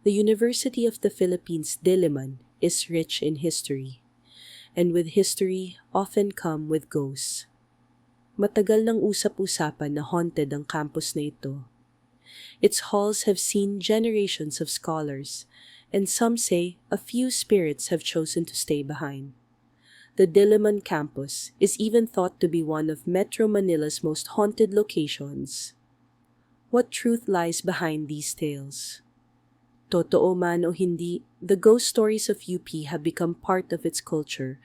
The University of the Philippines Diliman is rich in history, and with history often come with ghosts. Matagal nang usap-usapan na haunted ang campus na ito. Its halls have seen generations of scholars, and some say a few spirits have chosen to stay behind. The Diliman campus is even thought to be one of Metro Manila's most haunted locations. What truth lies behind these tales? Totoo man o hindi, the ghost stories of UP have become part of its culture,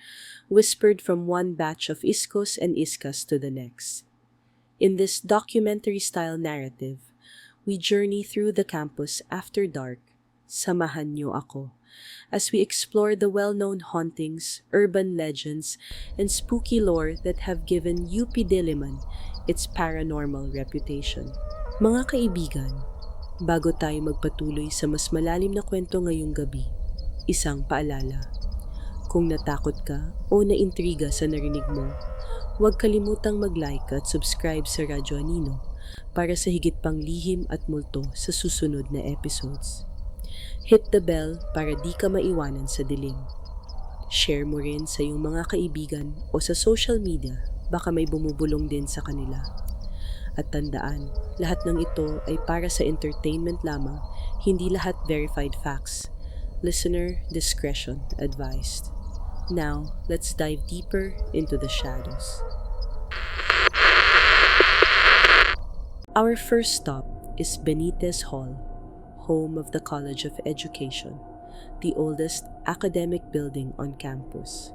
whispered from one batch of iskos and iskas to the next. In this documentary-style narrative, we journey through the campus after dark. Samahan niyo ako as we explore the well-known hauntings, urban legends, and spooky lore that have given UP Diliman its paranormal reputation. Mga kaibigan, bago tayo magpatuloy sa mas malalim na kwento ngayong gabi, isang paalala. Kung natakot ka o naintriga sa narinig mo, huwag kalimutang mag-like at subscribe sa Radyo Anino para sa higit pang lihim at multo sa susunod na episodes. Hit the bell para di ka maiwanan sa dilim. Share mo rin sa iyong mga kaibigan o sa social media, baka may bumubulong din sa kanila. At tandaan, lahat ng ito ay para sa entertainment lamang, hindi lahat verified facts. Listener discretion advised. Now, let's dive deeper into the shadows. Our first stop is Benitez Hall, home of the College of Education, the oldest academic building on campus.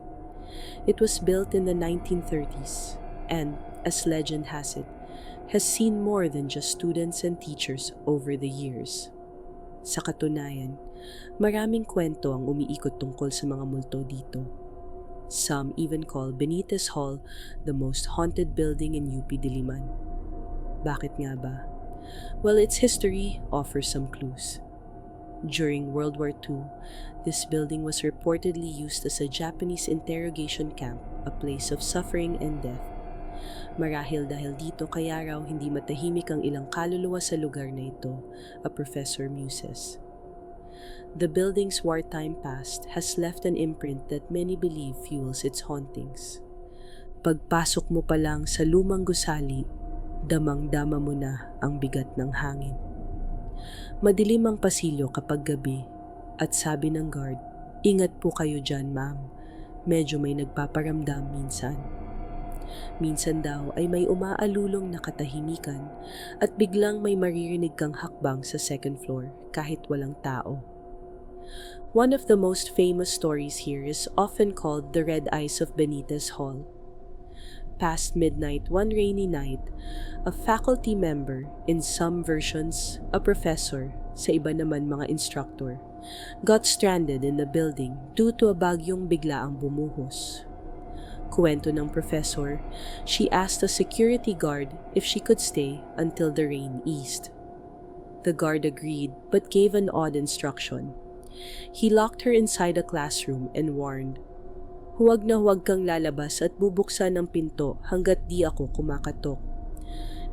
It was built in the 1930s and, as legend has it, has seen more than just students and teachers over the years. Sa katunayan, maraming kwento ang umiikot tungkol sa mga multo dito. Some even call Benitez Hall the most haunted building in UP Diliman. Bakit nga ba? Well, its history offers some clues. During World War II, this building was reportedly used as a Japanese interrogation camp, a place of suffering and death. Marahil dahil dito kaya raw hindi matahimik ang ilang kaluluwa sa lugar na ito, a professor muses. The building's wartime past has left an imprint that many believe fuels its hauntings. Pagpasok mo pa lang sa lumang gusali, damang-dama mo na ang bigat ng hangin. Madilim ang pasilyo kapag gabi at sabi ng guard, "Ingat po kayo dyan, ma'am. Medyo may nagpaparamdam minsan." Minsan daw ay may umaalulong na katahimikan at biglang may maririnig kang hakbang sa second floor kahit walang tao. One of the most famous stories here is often called the Red Eyes of Benitez Hall. Past midnight one rainy night, a faculty member, in some versions a professor, sa iba naman mga instructor, got stranded in the building due to a bagyong biglaang bumuhos. Kuwento ng professor, she asked a security guard if she could stay until the rain eased. The guard agreed but gave an odd instruction. He locked her inside a classroom and warned, "Huwag na huwag kang lalabas at bubuksan ang pinto hanggat di ako kumakatok."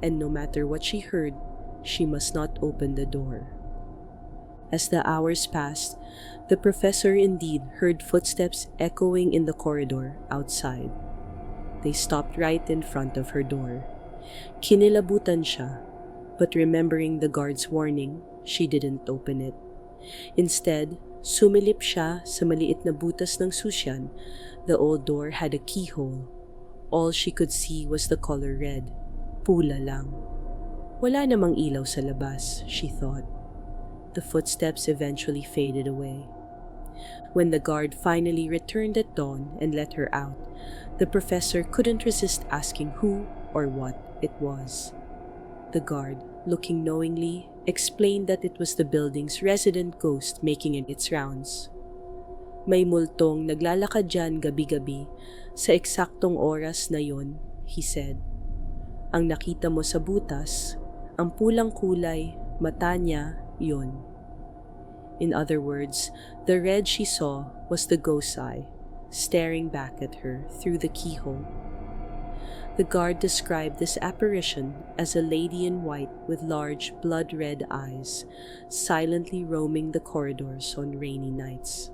And no matter what she heard, she must not open the door. As the hours passed, the professor indeed heard footsteps echoing in the corridor outside. They stopped right in front of her door. Kinilabutan siya, but remembering the guard's warning, she didn't open it. Instead, sumilip siya sa maliit na butas ng susyan. The old door had a keyhole. All she could see was the color red. Pula lang. Wala namang ilaw sa labas, she thought. The footsteps eventually faded away. When the guard finally returned at dawn and let her out, the professor couldn't resist asking who or what it was. The guard, looking knowingly, explained that it was the building's resident ghost making its rounds. "May multong naglalakad dyan gabi-gabi sa eksaktong oras na yon," he said. "Ang nakita mo sa butas, ang pulang kulay, mata niya, yon." In other words, the red she saw was the ghost's eye, staring back at her through the keyhole. The guard described this apparition as a lady in white with large blood-red eyes, silently roaming the corridors on rainy nights.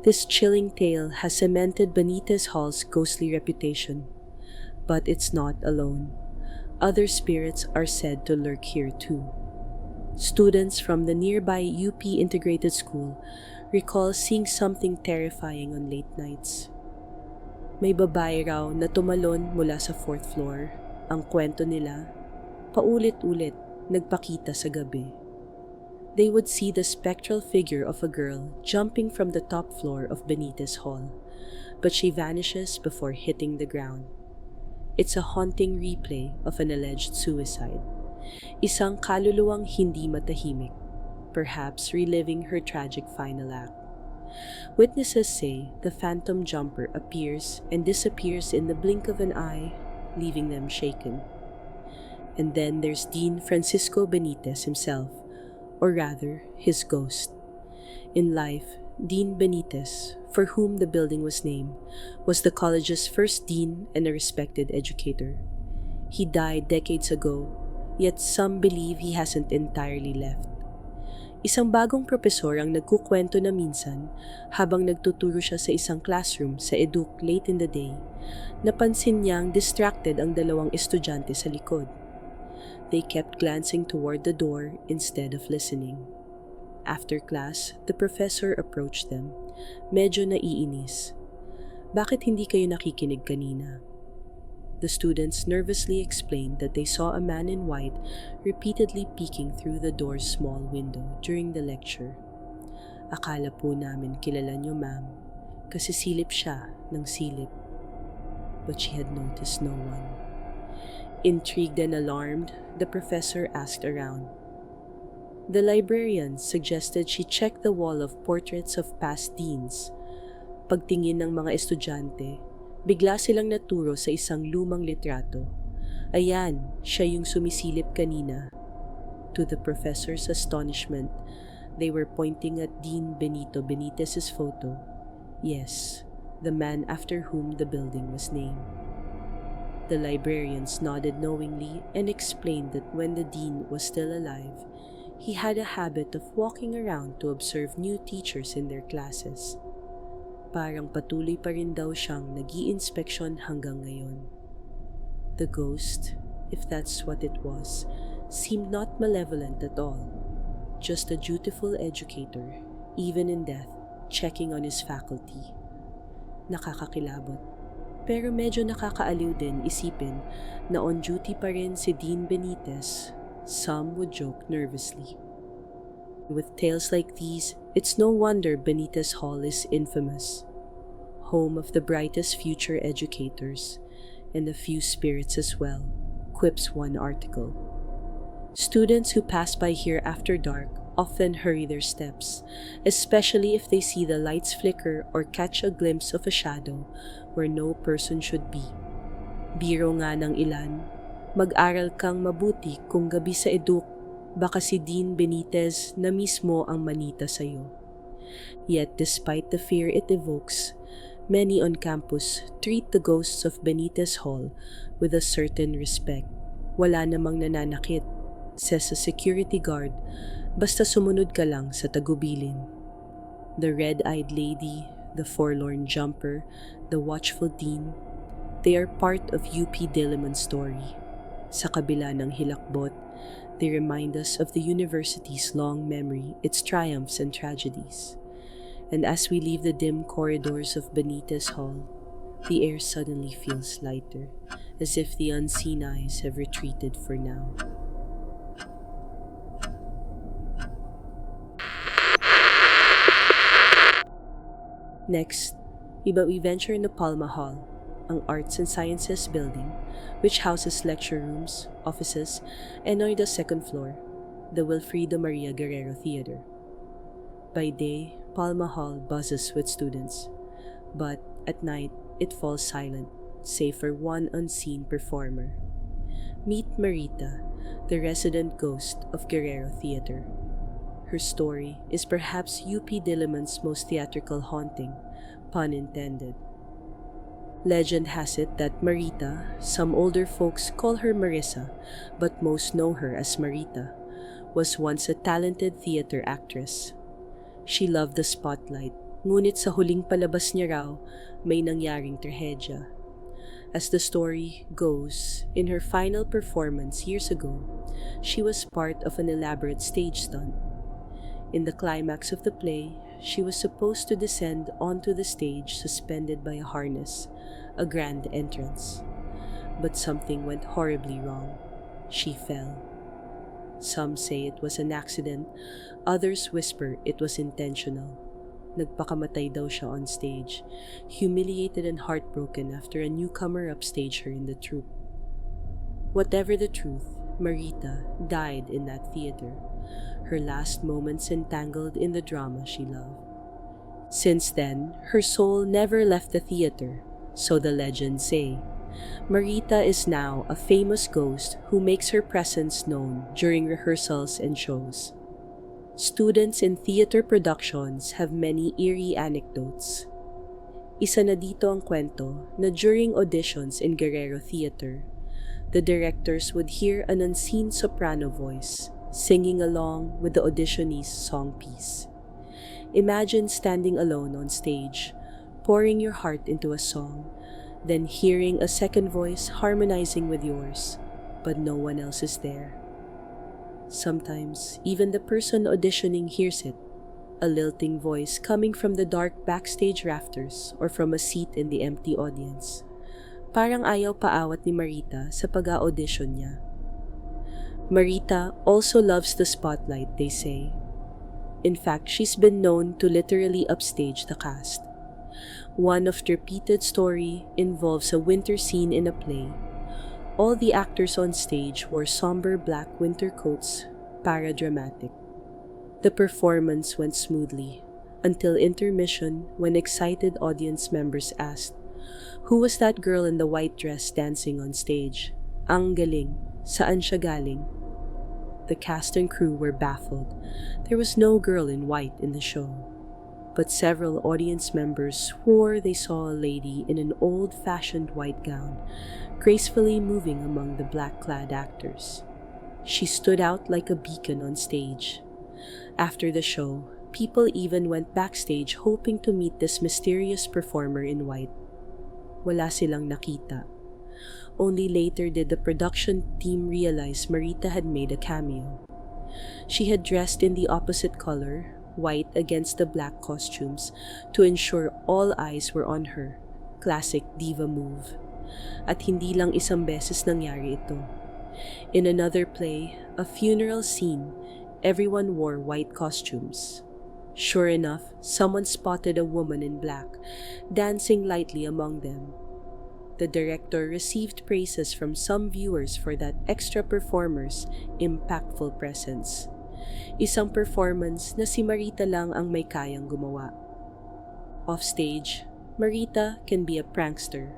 This chilling tale has cemented Benitez Hall's ghostly reputation. But it's not alone. Other spirits are said to lurk here too. Students from the nearby UP Integrated School recall seeing something terrifying on late nights. May babae raw na tumalon mula sa 4th floor. Ang kwento nila, paulit-ulit nagpakita sa gabi. They would see the spectral figure of a girl jumping from the top floor of Benitez Hall, but she vanishes before hitting the ground. It's a haunting replay of an alleged suicide. Isang kaluluwang hindi matahimik, perhaps reliving her tragic final act. Witnesses say the phantom jumper appears and disappears in the blink of an eye, leaving them shaken. And then there's Dean Francisco Benitez himself, or rather, his ghost. In life, Dean Benitez, for whom the building was named, was the college's first dean and a respected educator. He died decades ago, yet some believe he hasn't entirely left. Isang bagong propesor ang nagkukwento na minsan habang nagtuturo siya sa isang classroom sa Eduk late in the day, napansin niyang distracted ang dalawang estudyante sa likod. They kept glancing toward the door instead of listening. After class, the professor approached them, medyo naiinis. Bakit hindi kayo nakikinig kanina? The students nervously explained that they saw a man in white repeatedly peeking through the door's small window during the lecture. Akala po namin kilala niyo, ma'am, kasi silip siya ng silip. But she had noticed no one. Intrigued and alarmed, the professor asked around. The librarian suggested she check the wall of portraits of past deans. Pagtingin ng mga estudyante, bigla silang naturo sa isang lumang litrato. Ayan, siya yung sumisilip kanina. To the professor's astonishment, they were pointing at Dean Benito Benitez's photo. Yes, the man after whom the building was named. The librarians nodded knowingly and explained that when the dean was still alive, he had a habit of walking around to observe new teachers in their classes. Parang patuloy pa rin daw siyang nag-i-inspeksyon hanggang ngayon. The ghost, if that's what it was, seemed not malevolent at all. Just a dutiful educator, even in death, checking on his faculty. Nakakakilabot. Pero medyo nakakaaliw din isipin na on duty pa rin si Dean Benitez. Some would joke nervously. With tales like these, it's no wonder Benitez Hall is infamous. Home of the brightest future educators, and a few spirits as well, quips one article. Students who pass by here after dark often hurry their steps, especially if they see the lights flicker or catch a glimpse of a shadow where no person should be. Biro nga ng ilan, mag-aral kang mabuti kung gabi sa eduk, baka si Dean Benitez na mismo ang manita sa'yo. Yet despite the fear it evokes, many on campus treat the ghosts of Benitez Hall with a certain respect. Wala namang nananakit, says a security guard, basta sumunod ka lang sa tagubilin. The red-eyed lady, the forlorn jumper, the watchful dean, they are part of UP Diliman's story. Sa kabila ng hilakbot, they remind us of the university's long memory, its triumphs and tragedies. And as we leave the dim corridors of Benitez Hall, the air suddenly feels lighter, as if the unseen eyes have retreated for now. Next, we venture into Palma Hall, ang Arts and Sciences building, which houses lecture rooms, offices, and on the second floor, the Wilfrido Maria Guerrero Theater. By day, Palma Hall buzzes with students, but at night, it falls silent, save for one unseen performer. Meet Marita, the resident ghost of Guerrero Theater. Her story is perhaps UP Diliman's most theatrical haunting, pun intended. Legend has it that Marita, some older folks call her Marissa, but most know her as Marita, was once a talented theater actress. She loved the spotlight, ngunit sa huling palabas niya raw, may nangyaring trahedya. As the story goes, in her final performance years ago, she was part of an elaborate stage stunt. In the climax of the play, she was supposed to descend onto the stage suspended by a harness, a grand entrance. But something went horribly wrong. She fell. Some say it was an accident, others whisper it was intentional. Nagpakamatay daw siya on stage, humiliated and heartbroken after a newcomer upstaged her in the troupe. Whatever the truth, Marita died in that theater, her last moments entangled in the drama she loved. Since then, her soul never left the theater, so the legends say. Marita is now a famous ghost who makes her presence known during rehearsals and shows. Students in theater productions have many eerie anecdotes. Isa na dito ang kwento na during auditions in Guerrero Theater, the directors would hear an unseen soprano voice singing along with the auditionee's song piece. Imagine standing alone on stage, pouring your heart into a song, then hearing a second voice harmonizing with yours, but no one else is there. Sometimes, even the person auditioning hears it, a lilting voice coming from the dark backstage rafters or from a seat in the empty audience. Parang ayaw paawat ni Marita sa pag-audition niya. Marita also loves the spotlight, they say. In fact, she's been known to literally upstage the cast. One of the repeated story involves a winter scene in a play. All the actors on stage wore somber black winter coats, para-dramatic. The performance went smoothly until intermission when excited audience members asked, "Who was that girl in the white dress dancing on stage? Ang galing, saan siya galing?" The cast and crew were baffled. There was no girl in white in the show. But several audience members swore they saw a lady in an old-fashioned white gown, gracefully moving among the black-clad actors. She stood out like a beacon on stage. After the show, people even went backstage hoping to meet this mysterious performer in white. Wala silang nakita. Only later did the production team realize Marita had made a cameo. She had dressed in the opposite color, white against the black costumes, to ensure all eyes were on her. Classic diva move. At hindi lang isang beses nangyari ito. In another play, a funeral scene, everyone wore white costumes. Sure enough, someone spotted a woman in black, dancing lightly among them. The director received praises from some viewers for that extra performer's impactful presence. Isang performance na si Marita lang ang may kayang gumawa. Offstage, Marita can be a prankster.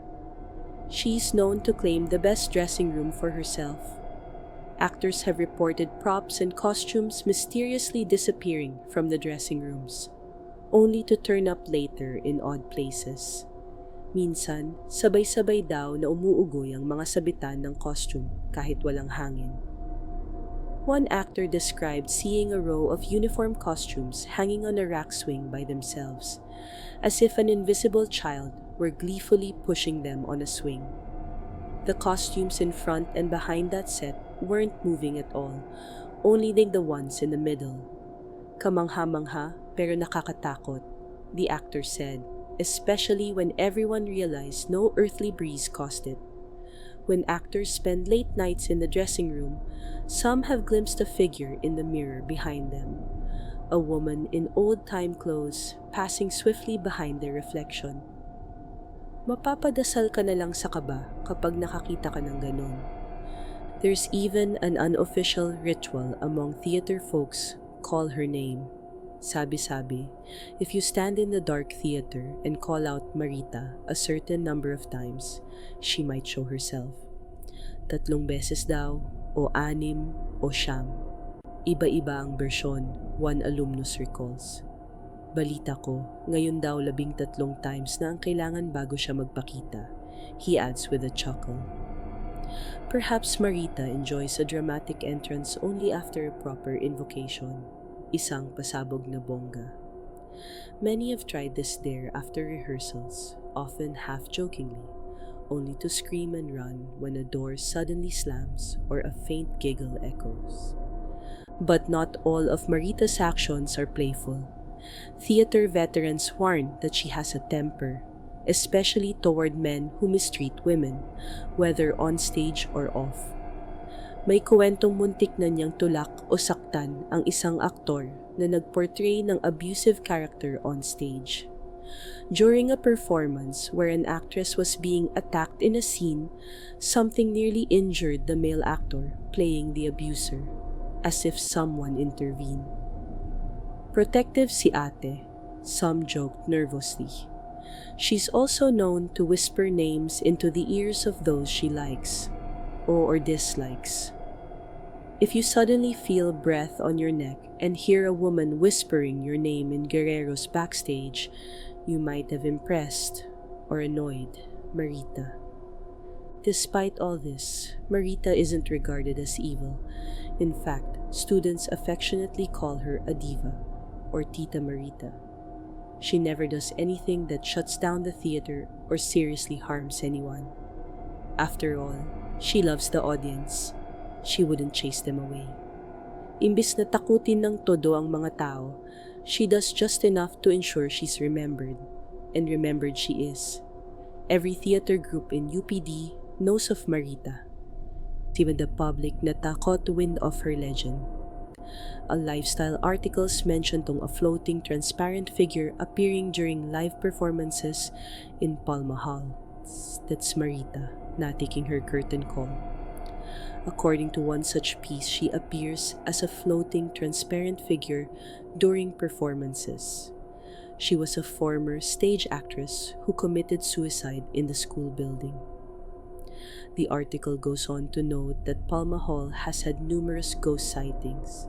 She's known to claim the best dressing room for herself. Actors have reported props and costumes mysteriously disappearing from the dressing rooms, only to turn up later in odd places. Minsan, sabay-sabay daw na umuugoy ang mga sabitan ng costume kahit walang hangin. One actor described seeing a row of uniform costumes hanging on a rack swing by themselves, as if an invisible child were gleefully pushing them on a swing. The costumes in front and behind that set weren't moving at all, only the ones in the middle. Kamangha-mangha pero nakakatakot, the actor said, especially when everyone realized no earthly breeze caused it. When actors spend late nights in the dressing room, some have glimpsed a figure in the mirror behind them. A woman in old-time clothes passing swiftly behind their reflection. Mapapadasal ka na lang sa kaba kapag nakakita ka ng ganon. There's even an unofficial ritual among theater folks, call her name. Sabi-sabi, if you stand in the dark theater and call out Marita a certain number of times, she might show herself. 3 beses daw, o 6, o 9. Iba-iba ang bersyon, one alumnus recalls. Balita ko, ngayon daw 13 times na ang kailangan bago siya magpakita. he adds with a chuckle. Perhaps Marita enjoys a dramatic entrance only after a proper invocation, isang pasabog na bongga. Many have tried this dare after rehearsals, often half-jokingly, only to scream and run when a door suddenly slams or a faint giggle echoes. But not all of Marita's actions are playful. Theater veterans warn that she has a temper, especially toward men who mistreat women, whether on stage or off. May kuwentong muntik na niyang tulak o saktan ang isang aktor na nagportray ng abusive character on stage. During a performance where an actress was being attacked in a scene, something nearly injured the male actor playing the abuser, as if someone intervened. Protective si ate, some joked nervously. She's also known to whisper names into the ears of those she likes or dislikes. If you suddenly feel breath on your neck and hear a woman whispering your name in Guerrero's backstage, you might have impressed or annoyed Marita. Despite all this, Marita isn't regarded as evil. In fact, students affectionately call her a diva or Tita Marita. She never does anything that shuts down the theater or seriously harms anyone. After all, she loves the audience. She wouldn't chase them away. Imbis na takutin ng todo ang mga tao, she does just enough to ensure she's remembered. And remembered she is. Every theater group in UPD knows of Marita. Even the public natakot to wind off her legend. A lifestyle articles mention tong a floating transparent figure appearing during live performances in Palma Hall. That's Marita, not taking her curtain call. According to one such piece, she appears as a floating transparent figure during performances. She was a former stage actress who committed suicide in the school building. The article goes on to note that Palma Hall has had numerous ghost sightings.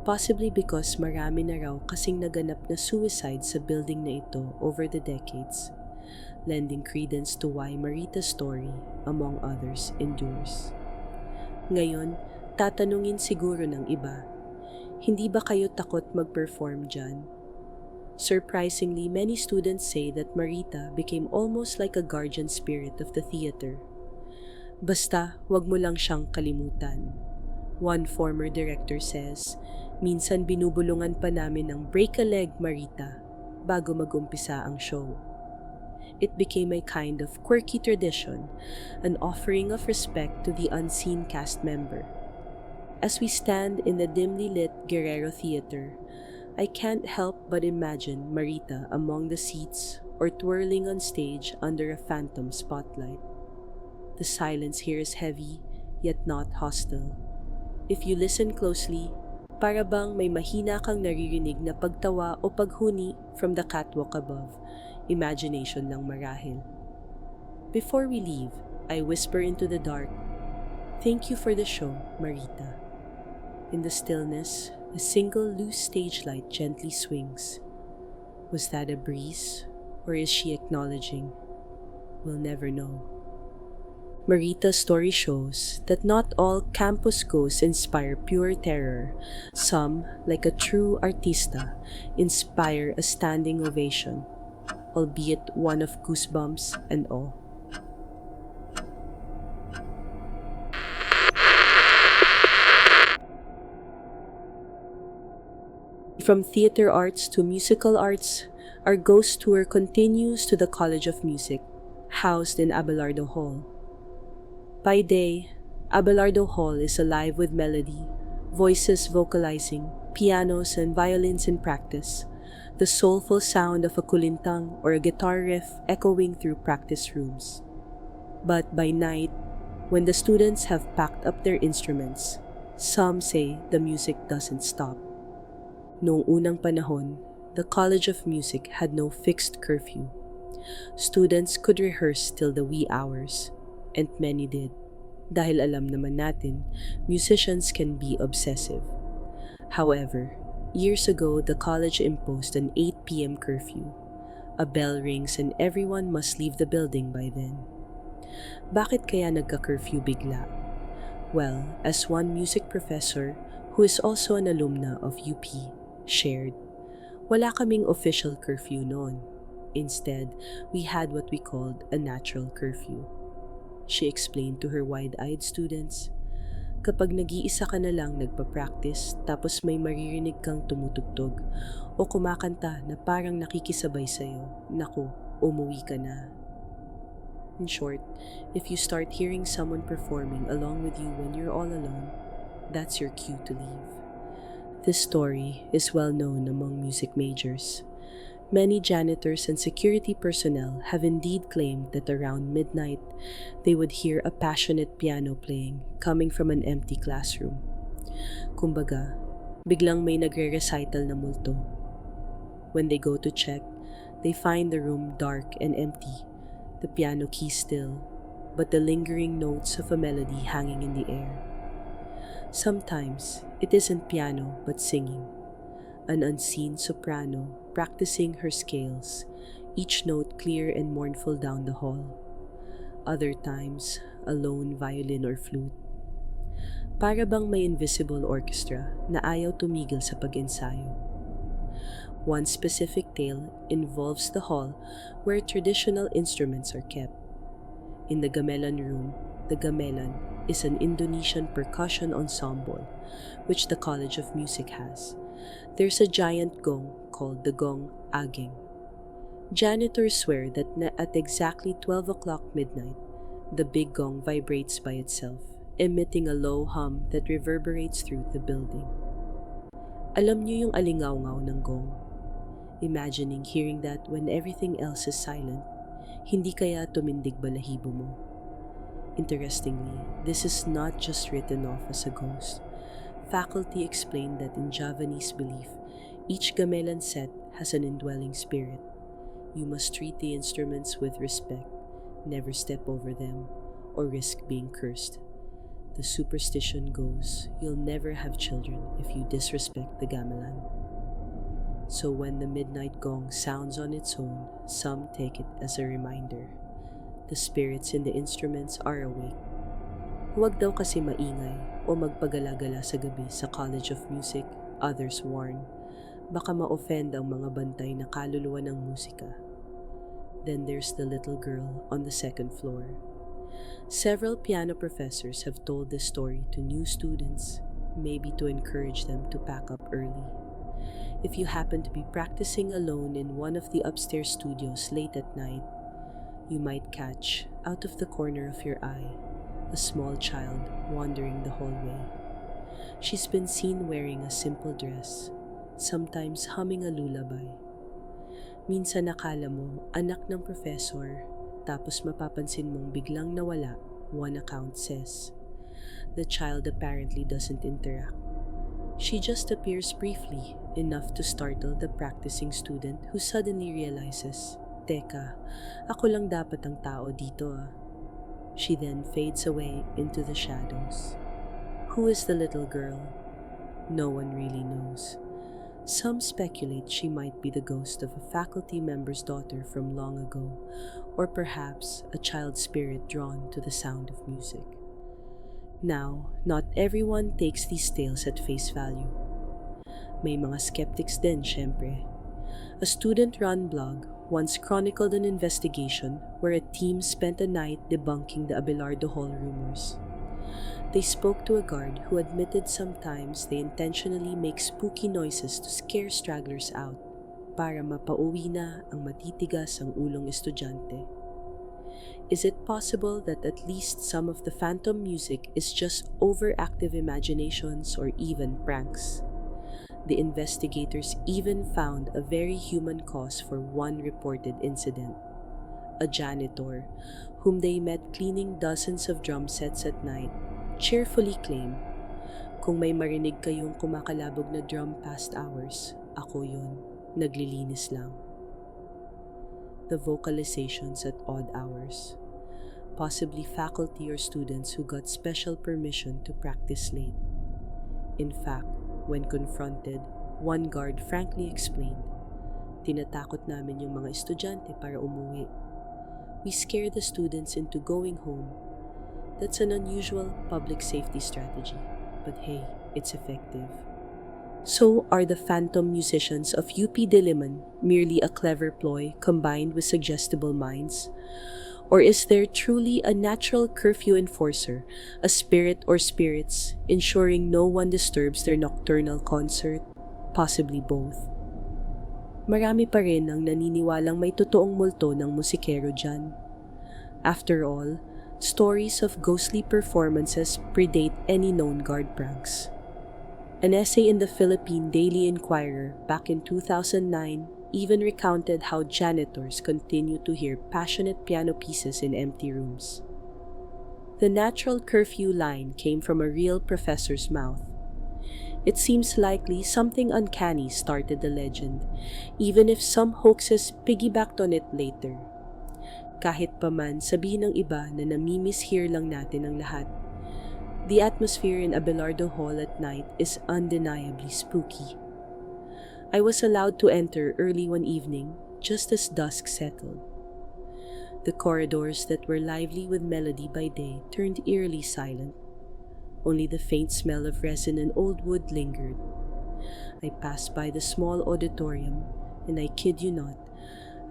Possibly because marami na raw kasing naganap na suicide sa building na ito over the decades, lending credence to why Marita's story, among others, endures. Ngayon, tatanungin siguro ng iba, hindi ba kayo takot mag-perform dyan? Surprisingly, many students say that Marita became almost like a guardian spirit of the theater. Basta, wag mo lang siyang kalimutan. One former director says, minsan binubulungan pa namin ng break a leg, Marita, bago mag-umpisa ang show. It became a kind of quirky tradition, an offering of respect to the unseen cast member. As we stand in the dimly lit Guerrero Theater, I can't help but imagine Marita among the seats or twirling on stage under a phantom spotlight. The silence here is heavy, yet not hostile. If you listen closely, para bang may mahina kang naririnig na pagtawa o paghuni from the catwalk above. Imagination lang marahil. Before we leave, I whisper into the dark, "Thank you for the show, Marita." In the stillness, a single loose stage light gently swings. Was that a breeze, or is she acknowledging? We'll never know. Marita's story shows that not all campus ghosts inspire pure terror. Some, like a true artista, inspire a standing ovation, albeit one of goosebumps and awe. From theater arts to musical arts, our ghost tour continues to the College of Music, housed in Abelardo Hall. By day, Abelardo Hall is alive with melody, voices vocalizing, pianos and violins in practice, the soulful sound of a kulintang or a guitar riff echoing through practice rooms. But by night, when the students have packed up their instruments, some say the music doesn't stop. Noong unang panahon, the College of Music had no fixed curfew. Students could rehearse till the wee hours, and many did. Dahil alam naman natin, musicians can be obsessive. However, years ago, the college imposed an 8 p.m. curfew. A bell rings and everyone must leave the building by then. Bakit kaya nagka-curfew bigla? Well, as one music professor who is also an alumna of UP shared, wala kaming official curfew noon. Instead, we had what we called a natural curfew. She explained to her wide-eyed students, kapag nag-iisa ka na lang nagpa-practice tapos may maririnig kang tumutugtog o kumakanta na parang nakikisabay sa'yo, naku, umuwi ka na. In short, if you start hearing someone performing along with you when you're all alone, that's your cue to leave. This story is well known among music majors. Many janitors and security personnel have indeed claimed that around midnight, they would hear a passionate piano playing coming from an empty classroom. Kumbaga, biglang may nagre-recital na multo. When they go to check, they find the room dark and empty, the piano keys still, but the lingering notes of a melody hanging in the air. Sometimes, it isn't piano but singing. An unseen soprano practicing her scales, each note clear and mournful down the hall. Other times, a lone violin or flute. Para bang may invisible orchestra na ayaw tumigil sa pag-ensayo. One specific tale involves the hall where traditional instruments are kept. In the gamelan room, the gamelan is an Indonesian percussion ensemble, which the College of Music has. There's a giant gong called the gong aging. Janitors swear that at exactly 12 o'clock midnight, the big gong vibrates by itself, emitting a low hum that reverberates through the building. Alam niyo yung alingaw-ngaw ng gong? Imagining hearing that when everything else is silent, hindi kaya tumindig balahibo mo. Interestingly, this is not just written off as a ghost. Faculty explained that in Javanese belief, each gamelan set has an indwelling spirit. You must treat the instruments with respect, never step over them, or risk being cursed. The superstition goes, you'll never have children if you disrespect the gamelan. So when the midnight gong sounds on its own, some take it as a reminder. The spirits in the instruments are awake. Huwag daw kasi maingay o magpagala-gala sa gabi sa College of Music, others warn. Baka ma-offend ang mga bantay na kaluluwa ng musika. Then there's the little girl on the second floor. Several piano professors have told this story to new students, maybe to encourage them to pack up early. If you happen to be practicing alone in one of the upstairs studios late at night, you might catch, out of the corner of your eye, a small child wandering the hallway. She's been seen wearing a simple dress, sometimes humming a lullaby. Minsan nakala mo, anak ng professor, tapos mapapansin mong biglang nawala, one account says. The child apparently doesn't interact. She just appears briefly, enough to startle the practicing student who suddenly realizes, Teka, ako lang dapat ang tao dito ah. She then fades away into the shadows. Who is the little girl? No one really knows. Some speculate she might be the ghost of a faculty member's daughter from long ago, or perhaps a child spirit drawn to the sound of music. Now, not everyone takes these tales at face value. May mga skeptics din, syempre. A student-run blog once chronicled an investigation where a team spent a night debunking the Abelardo Hall rumors. They spoke to a guard who admitted sometimes they intentionally make spooky noises to scare stragglers out para mapauwi na ang matitigas ang ulong estudyante. Is it possible that at least some of the phantom music is just overactive imaginations or even pranks? The investigators even found a very human cause for one reported incident. A janitor, whom they met cleaning dozens of drum sets at night, cheerfully claimed, "Kung may marinig kayong kumakalabog na drum past hours, ako yun, naglilinis lang." The vocalizations at odd hours. Possibly faculty or students who got special permission to practice late. In fact, when confronted, one guard frankly explained, "Tinatakot namin yung mga estudyante para umuwi. We scare the students into going home. That's an unusual public safety strategy, but hey, it's effective. So are the phantom musicians of UP Diliman merely a clever ploy combined with suggestible minds? Or is there truly a natural curfew enforcer, a spirit or spirits, ensuring no one disturbs their nocturnal concert? Possibly both. Marami pa rin ang naniniwalang may totoong multo ng musikero dyan. After all, stories of ghostly performances predate any known guard pranks. An essay in the Philippine Daily Inquirer back in 2009 even recounted how janitors continue to hear passionate piano pieces in empty rooms. The natural curfew line came from a real professor's mouth. It seems likely something uncanny started the legend, even if some hoaxes piggybacked on it later. Kahit pa man sabihin ng iba na namimiss-hear lang natin ang lahat, the atmosphere in Abelardo Hall at night is undeniably spooky. I was allowed to enter early one evening, just as dusk settled. The corridors that were lively with melody by day turned eerily silent. Only the faint smell of resin and old wood lingered. I passed by the small auditorium, and I kid you not,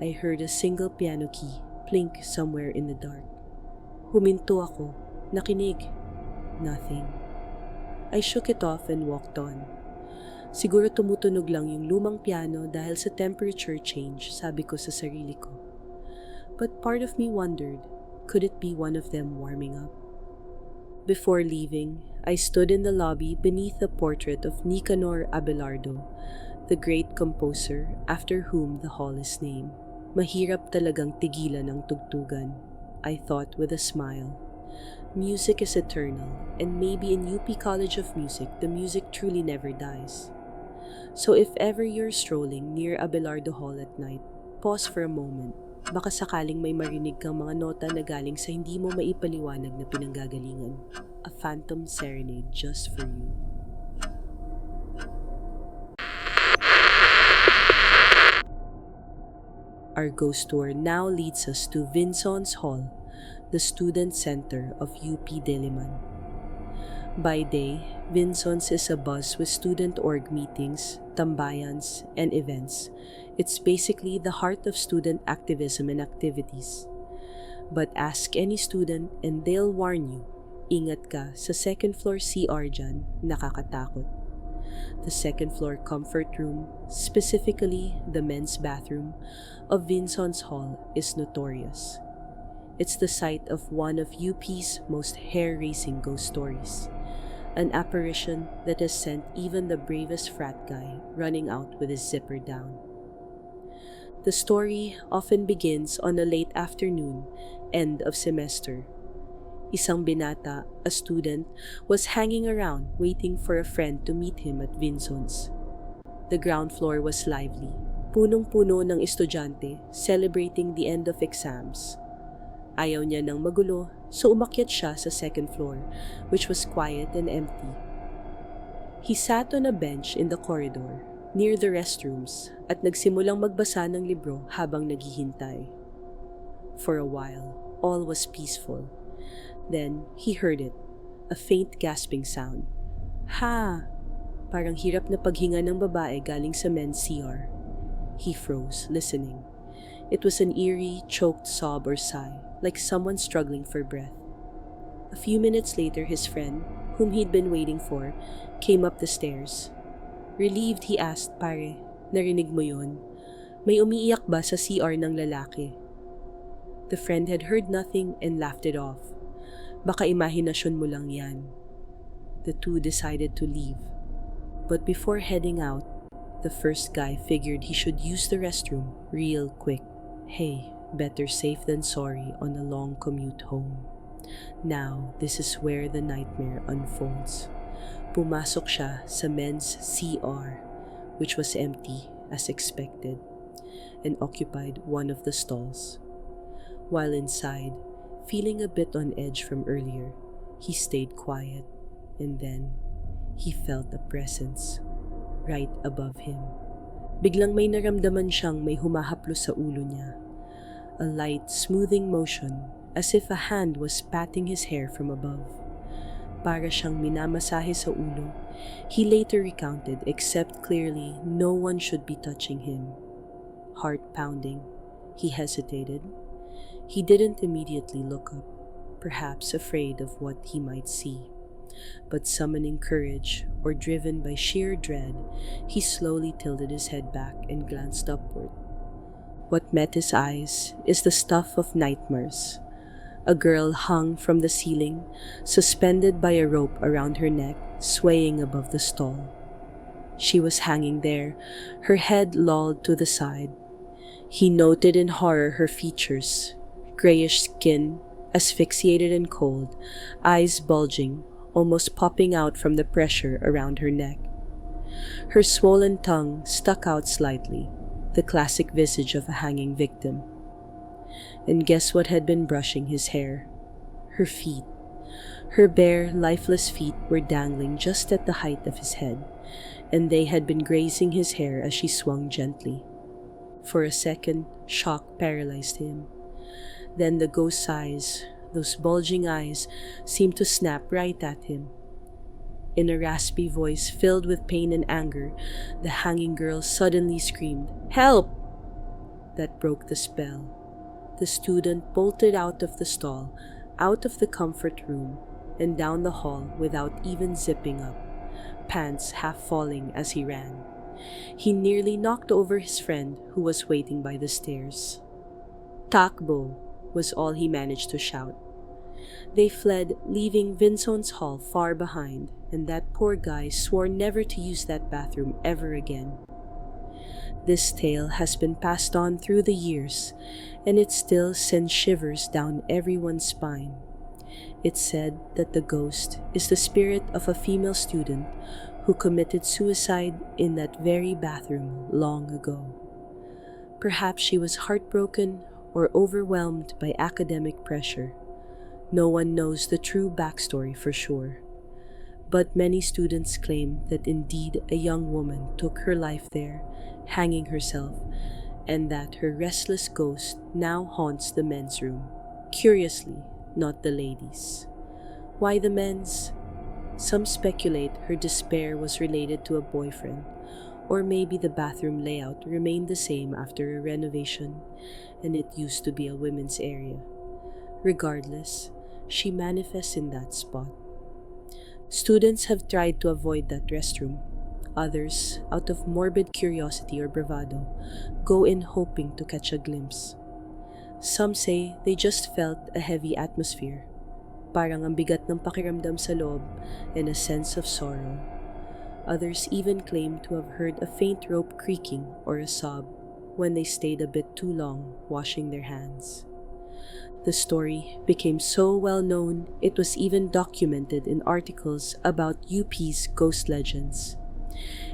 I heard a single piano key plink somewhere in the dark. Huminto ako, nakinig. Nothing. I shook it off and walked on. Siguro tumutunog lang yung lumang piano dahil sa temperature change, sabi ko sa sarili ko. But part of me wondered, could it be one of them warming up? Before leaving, I stood in the lobby beneath the portrait of Nicanor Abelardo, the great composer after whom the hall is named. Mahirap talagang tigilan ang tugtugan, I thought with a smile. Music is eternal, and maybe in UP College of Music, the music truly never dies. So if ever you're strolling near Abelardo Hall at night, pause for a moment. Baka sakaling may marinig kang mga nota na galing sa hindi mo maipaliwanag na pinanggagalingan. A phantom serenade just for you. Our ghost tour now leads us to Vinson's Hall, the student center of UP Diliman. By day, Vinson's is abuzz with student org meetings, tambayans, and events. It's basically the heart of student activism and activities. But ask any student and they'll warn you, ingat ka sa second floor CR dyan, nakakatakot. The second floor comfort room, specifically the men's bathroom, of Vinson's Hall is notorious. It's the site of one of UP's most hair-raising ghost stories. An apparition that has sent even the bravest frat guy running out with his zipper down. The story often begins on a late afternoon, end of semester. Isang binata, a student, was hanging around waiting for a friend to meet him at Vinson's. The ground floor was lively, punong-puno ng estudyante celebrating the end of exams. Ayaw niya ng magulo, so umakyat siya sa second floor, which was quiet and empty. He sat on a bench in the corridor, near the restrooms, at nagsimulang magbasa ng libro habang naghihintay. For a while, all was peaceful. Then, he heard it, a faint gasping sound. Ha! Parang hirap na paghinga ng babae galing sa men's CR. He froze, listening. It was an eerie, choked sob or sigh, like someone struggling for breath. A few minutes later, his friend, whom he'd been waiting for, came up the stairs. Relieved, he asked, "Pare, narinig mo yun? May umiiyak ba sa CR ng lalaki?" The friend had heard nothing and laughed it off. Baka imahinasyon mo lang yan. The two decided to leave. But before heading out, the first guy figured he should use the restroom real quick. Hey, better safe than sorry on a long commute home. Now, this is where the nightmare unfolds. Pumasok siya sa men's CR, which was empty as expected, and occupied one of the stalls. While inside, feeling a bit on edge from earlier, he stayed quiet, and then he felt a presence right above him. Biglang may naramdaman siyang may humahaplos sa ulo niya. a light, smoothing motion as if a hand was patting his hair from above. Para siyang minamasahe sa ulo, he later recounted, except clearly no one should be touching him. Heart pounding, he hesitated. He didn't immediately look up, perhaps afraid of what he might see. But summoning courage, or driven by sheer dread, he slowly tilted his head back and glanced upward. What met his eyes is the stuff of nightmares. A girl hung from the ceiling, suspended by a rope around her neck, swaying above the stall. She was hanging there, her head lolled to the side. He noted in horror her features, grayish skin, asphyxiated and cold, eyes bulging, almost popping out from the pressure around her neck. Her swollen tongue stuck out slightly, the classic visage of a hanging victim. And guess what had been brushing his hair? Her feet. Her bare, lifeless feet were dangling just at the height of his head, and they had been grazing his hair as she swung gently. For a second, shock paralyzed him. Then the ghost's eyes, those bulging eyes, seemed to snap right at him. In a raspy voice filled with pain and anger, the hanging girl suddenly screamed, "Help!" That broke the spell. The student bolted out of the stall, out of the comfort room, and down the hall without even zipping up, pants half falling as he ran. He nearly knocked over his friend who was waiting by the stairs. "Takbo!" was all he managed to shout. They fled, leaving Vinson's hall far behind, and that poor guy swore never to use that bathroom ever again. This tale has been passed on through the years, and it still sends shivers down everyone's spine. It's said that the ghost is the spirit of a female student who committed suicide in that very bathroom long ago. Perhaps she was heartbroken or overwhelmed by academic pressure. No one knows the true backstory for sure. But many students claim that indeed a young woman took her life there, hanging herself, and that her restless ghost now haunts the men's room. Curiously, not the ladies'. Why the men's? Some speculate her despair was related to a boyfriend, or maybe the bathroom layout remained the same after a renovation, and it used to be a women's area. Regardless, she manifests in that spot. Students have tried to avoid that restroom. Others, out of morbid curiosity or bravado, go in hoping to catch a glimpse. Some say they just felt a heavy atmosphere, parang ang bigat ng pakiramdam sa loob and a sense of sorrow. Others even claim to have heard a faint rope creaking or a sob when they stayed a bit too long washing their hands. The story became so well known it was even documented in articles about UP's ghost legends.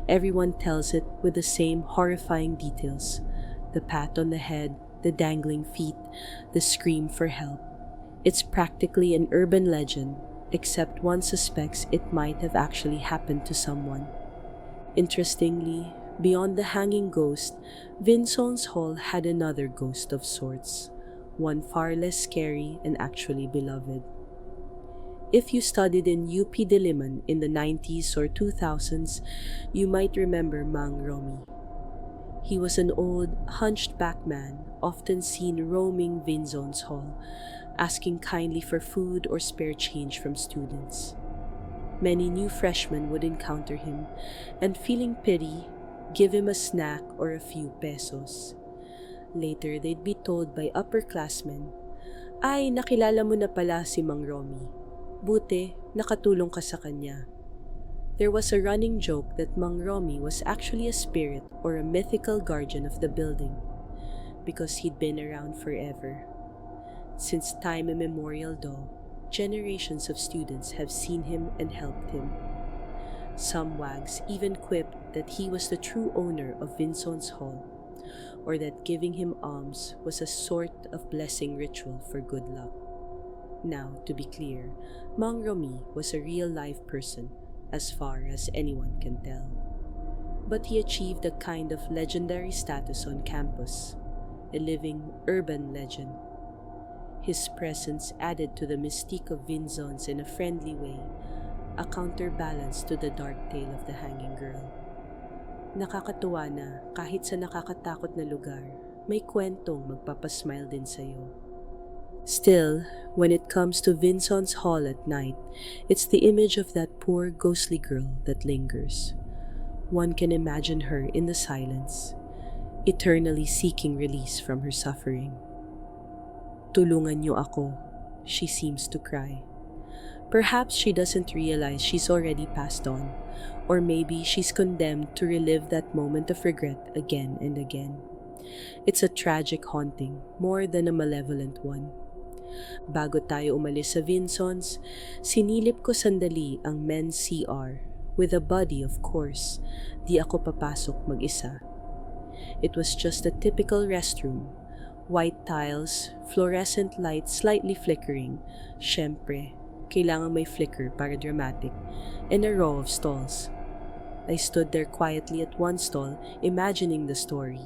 Everyone tells it with the same horrifying details: the pat on the head, the dangling feet, the scream for help. It's practically an urban legend, except one suspects it might have actually happened to someone. Interestingly, beyond the hanging ghost, Vinson's Hall had another ghost of sorts, one far less scary and actually beloved. If you studied in UP Diliman in the 90s or 2000s, you might remember Mang Romy. He was an old, hunched-back man, often seen roaming Vinson's Hall, asking kindly for food or spare change from students. Many new freshmen would encounter him and, feeling pity, give him a snack or a few pesos. Later, they'd be told by upperclassmen, "Ay, nakilala mo na pala si Mang Romy. Buti, nakatulong ka sa kanya." There was a running joke that Mang Romy was actually a spirit or a mythical guardian of the building, because he'd been around forever. Since time immemorial though, generations of students have seen him and helped him. Some wags even quipped that he was the true owner of Vinson's Hall, or that giving him alms was a sort of blessing ritual for good luck. Now, to be clear, Mang Romy was a real-life person, as far as anyone can tell. But he achieved a kind of legendary status on campus. a living urban legend. His presence added to the mystique of Vinzons in a friendly way, a counterbalance to the dark tale of the hanging girl. Nakakatuwa na kahit sa nakakatakot na lugar, may kwentong magpapasmile din sa'yo. Still, when it comes to Vinzons Hall at night, it's the image of that poor ghostly girl that lingers. One can imagine her in the silence, eternally seeking release from her suffering. Tulungan niyo ako, she seems to cry. Perhaps she doesn't realize she's already passed on, or maybe she's condemned to relive that moment of regret again and again. It's a tragic haunting, more than a malevolent one. Bago tayo umalis sa Vinzons, sinilip ko sandali ang men's CR, with a buddy of course, di ako papasok mag-isa. It was just a typical restroom, white tiles, fluorescent lights slightly flickering, syempre, kailangan may flicker para dramatic, and a row of stalls. I stood there quietly at one stall, imagining the story.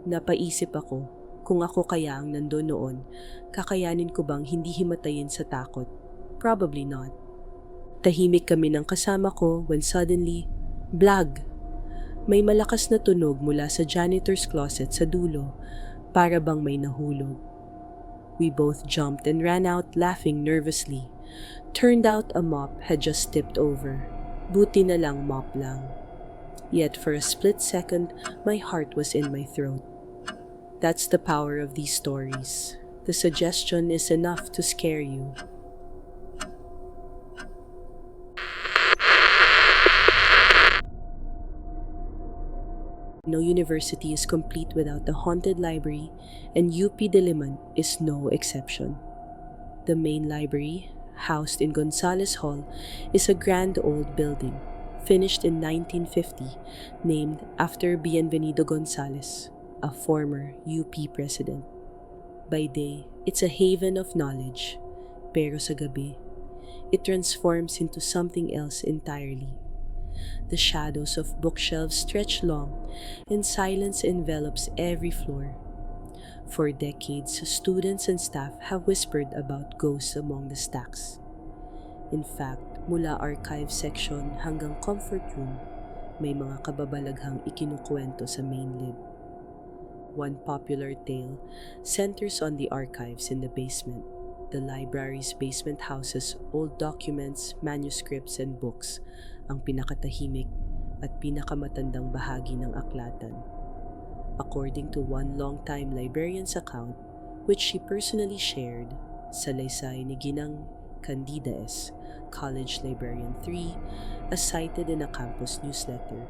Napaisip ako, kung ako kaya ang nandun noon, kakayanin ko bang hindi himatayin sa takot? Probably not. Tahimik kami ng kasama ko when suddenly, blag! May malakas na tunog mula sa janitor's closet sa dulo, para bang may nahulog. We both jumped and ran out laughing nervously. Turned out a mop had just tipped over. Buti na lang mop lang. Yet for a split second, my heart was in my throat. That's the power of these stories. The suggestion is enough to scare you. No university is complete without a haunted library, and UP Diliman is no exception. The main library, housed in Gonzales Hall, is a grand old building, finished in 1950, named after Bienvenido Gonzales, a former UP president. By day, it's a haven of knowledge, pero sa gabi, it transforms into something else entirely. The shadows of bookshelves stretch long, and silence envelops every floor. For decades, students and staff have whispered about ghosts among the stacks. In fact, mula archive section hanggang comfort room, may mga kababalaghang ikinukuwento sa main lib. One popular tale centers on the archives in the basement. The library's basement houses old documents, manuscripts, and books, ang pinakatahimik at pinakamatandang bahagi ng aklatan. According to one long-time librarian's account, which she personally shared, salaysay ni Ginang Candidaes, College Librarian 3, as cited in a campus newsletter.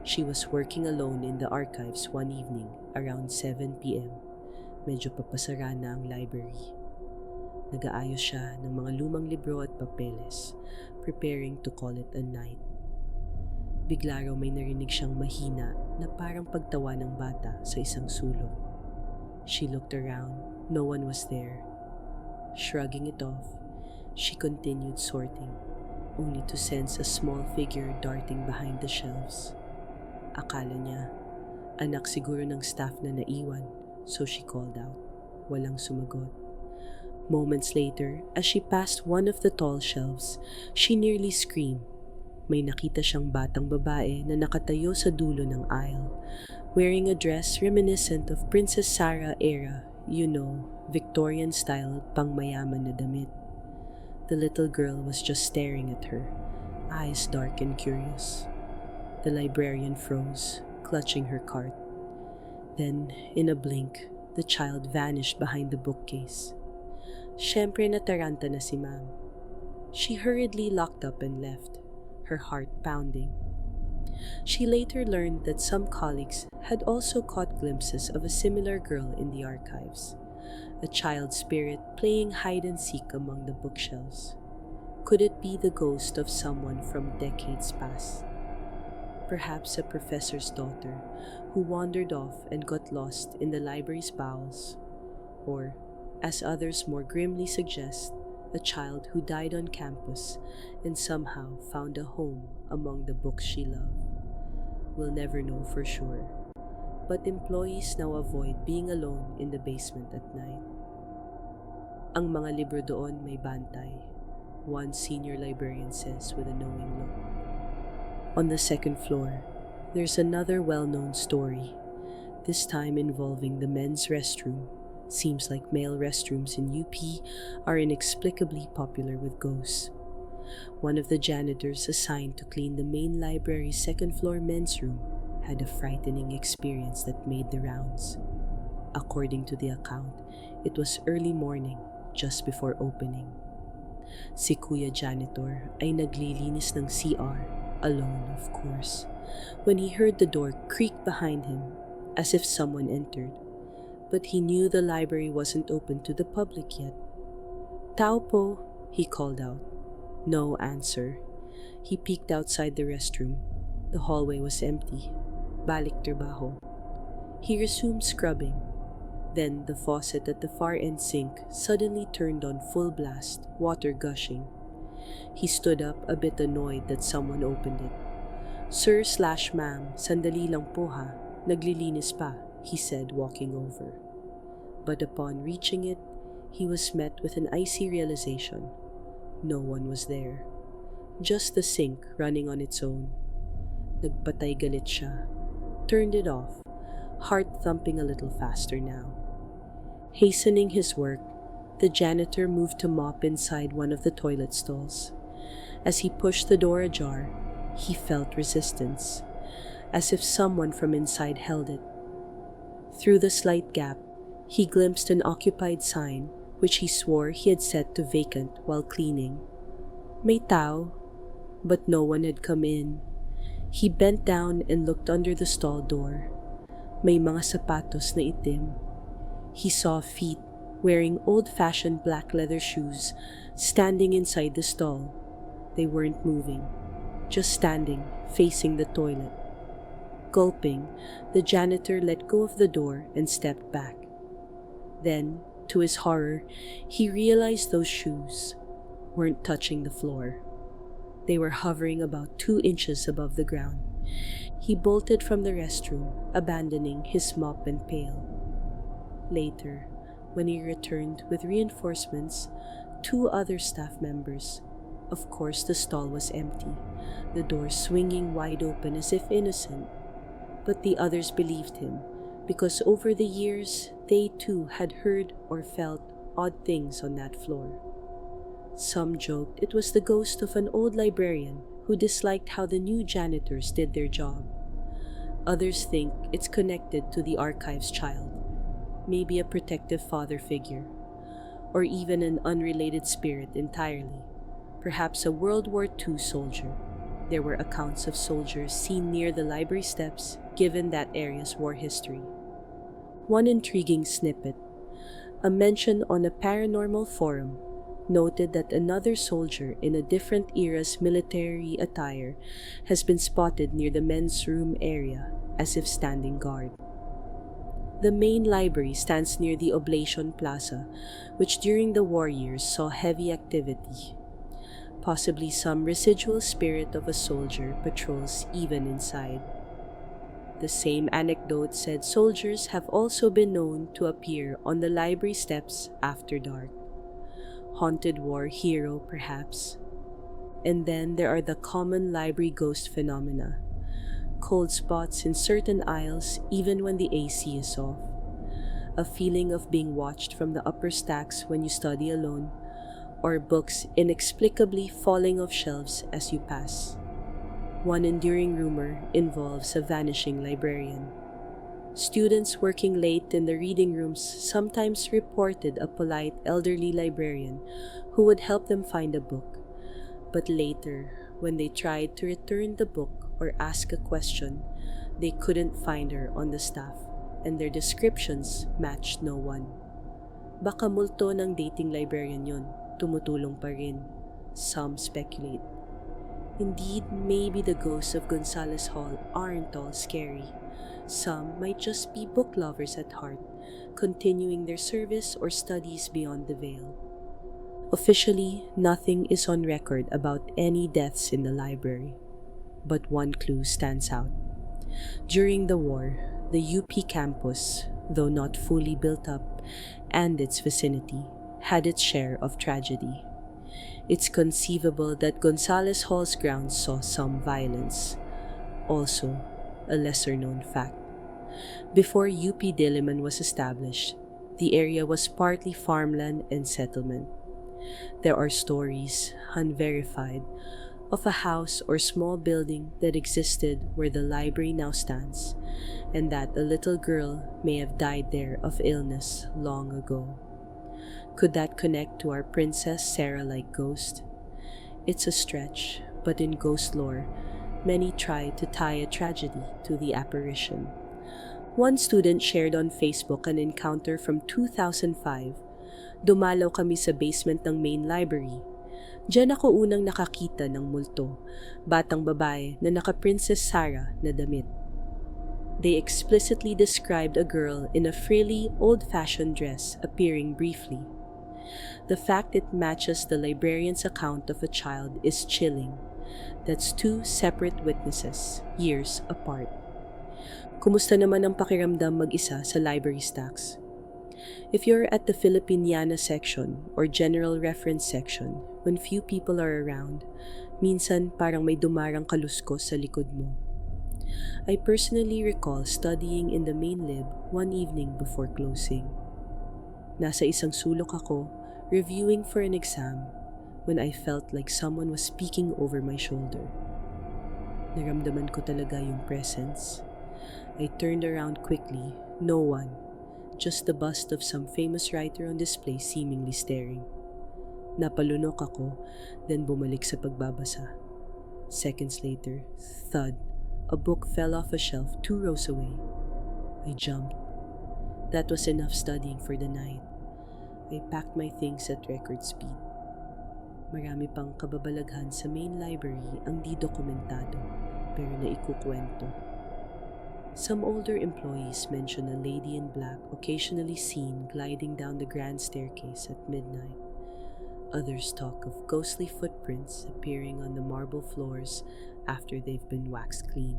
She was working alone in the archives one evening around 7 p.m. Medyo papasara na ang library. Nag-aayos siya ng mga lumang libro at papeles, preparing to call it a night. Bigla raw may narinig siyang mahina na parang pagtawa ng bata sa isang sulok. She looked around, no one was there. Shrugging it off, she continued sorting, only to sense a small figure darting behind the shelves. Akala niya, anak siguro ng staff na naiwan, so she called out. Walang sumagot. Moments later, as she passed one of the tall shelves, she nearly screamed. May nakita siyang batang babae na nakatayo sa dulo ng aisle, wearing a dress reminiscent of Princess Sarah era, Victorian-style pangmayaman na damit. The little girl was just staring at her, eyes dark and curious. The librarian froze, clutching her cart. Then, in a blink, the child vanished behind the bookcase. Siyempre nataranta na si ma'am. She hurriedly locked up and left, her heart pounding. She later learned that some colleagues had also caught glimpses of a similar girl in the archives, a child spirit playing hide-and-seek among the bookshelves. Could it be the ghost of someone from decades past? Perhaps a professor's daughter who wandered off and got lost in the library's bowels, or as others more grimly suggest, a child who died on campus and somehow found a home among the books she loved. We'll never know for sure. but employees now avoid being alone in the basement at night. Ang mga libro doon may bantay, one senior librarian says with a knowing look. On the second floor, there's another well-known story, this time involving the men's restroom. Seems like male restrooms in UP are inexplicably popular with ghosts. One of the janitors assigned to clean the main library's second-floor men's room had a frightening experience that made the rounds. According to the account, it was early morning, just before opening. Si Kuya Janitor ay naglilinis ng CR, alone of course, when he heard the door creak behind him as if someone entered. But he knew the library wasn't open to the public yet. "Tao po," he called out. No answer. He peeked outside the restroom. The hallway was empty. Balik trabaho. He resumed scrubbing. Then the faucet at the far end sink suddenly turned on full blast, water gushing. He stood up, a bit annoyed that someone opened it. "Sir/ma'am, sandali lang po ha. Naglilinis pa," he said, walking over. But upon reaching it, he was met with an icy realization. No one was there. Just the sink running on its own. Nagpatay galit siya. Turned it off, heart thumping a little faster now. Hastening his work, the janitor moved to mop inside one of the toilet stalls. As he pushed the door ajar, he felt resistance, as if someone from inside held it. Through the slight gap, he glimpsed an occupied sign which he swore he had set to vacant while cleaning. May tao, but no one had come in. He bent down and looked under the stall door. May mga sapatos na itim. He saw feet wearing old-fashioned black leather shoes standing inside the stall. They weren't moving, just standing, facing the toilet. Gulping, the janitor let go of the door and stepped back. Then, to his horror, he realized those shoes weren't touching the floor. They were hovering about 2 inches above the ground. He bolted from the restroom, abandoning his mop and pail. Later, when he returned with reinforcements, 2 other staff members. Of course, the stall was empty, the door swinging wide open as if innocent. But the others believed him, because over the years, they too had heard or felt odd things on that floor. Some joked it was the ghost of an old librarian who disliked how the new janitors did their job. Others think it's connected to the archive's child, maybe a protective father figure, or even an unrelated spirit entirely, perhaps a World War II soldier. There were accounts of soldiers seen near the library steps, given that area's war history. One intriguing snippet, a mention on a paranormal forum, noted that another soldier in a different era's military attire has been spotted near the men's room area, as if standing guard. The main library stands near the Oblation Plaza, which during the war years saw heavy activity. Possibly some residual spirit of a soldier patrols even inside. The same anecdote said soldiers have also been known to appear on the library steps after dark. Haunted war hero, perhaps. And then there are the common library ghost phenomena. Cold spots in certain aisles even when the AC is off. A feeling of being watched from the upper stacks when you study alone, or books inexplicably falling off shelves as you pass. One enduring rumor involves a vanishing librarian. Students working late in the reading rooms sometimes reported a polite elderly librarian who would help them find a book. But later, when they tried to return the book or ask a question, they couldn't find her on the staff, and their descriptions matched no one. Baka multo ng dating librarian yun, tumutulong pa rin. Some speculate. Indeed, maybe the ghosts of Gonzales Hall aren't all scary. Some might just be book lovers at heart, continuing their service or studies beyond the veil. Officially, nothing is on record about any deaths in the library. But one clue stands out. During the war, the UP campus, though not fully built up, and its vicinity, had its share of tragedy. It's conceivable that Gonzales Hall's grounds saw some violence. Also, a lesser-known fact. Before UP Diliman was established, the area was partly farmland and settlement. There are stories, unverified, of a house or small building that existed where the library now stands, and that a little girl may have died there of illness long ago. Could that connect to our Princess Sarah-like ghost? It's a stretch, but in ghost lore, many try to tie a tragedy to the apparition. One student shared on Facebook an encounter from 2005. Dumalaw kami sa basement ng main library. Diyan ako unang nakakita ng multo, batang babae na naka-Princess Sarah na damit. They explicitly described a girl in a frilly, old-fashioned dress appearing briefly. The fact it matches the librarian's account of a child is chilling. That's two separate witnesses, years apart. Kumusta naman ang pakiramdam mag-isa sa library stacks? If you're at the Filipiniana section or general reference section, when few people are around, minsan parang may dumarang kaluskos sa likod mo. I personally recall studying in the main lib one evening before closing. Nasa isang sulok ako, reviewing for an exam, when I felt like someone was speaking over my shoulder. Naramdaman ko talaga yung presence. I turned around quickly, no one, just the bust of some famous writer on display seemingly staring. Napalunok ako, then bumalik sa pagbabasa. Seconds later, thud, a book fell off a shelf 2 rows away. I jumped. That was enough studying for the night. I packed my things at record speed. Marami pang kababalaghan sa main library ang di dokumentado, pero na ikukuwento. Some older employees mention a lady in black occasionally seen gliding down the grand staircase at midnight. Others talk of ghostly footprints appearing on the marble floors after they've been waxed clean.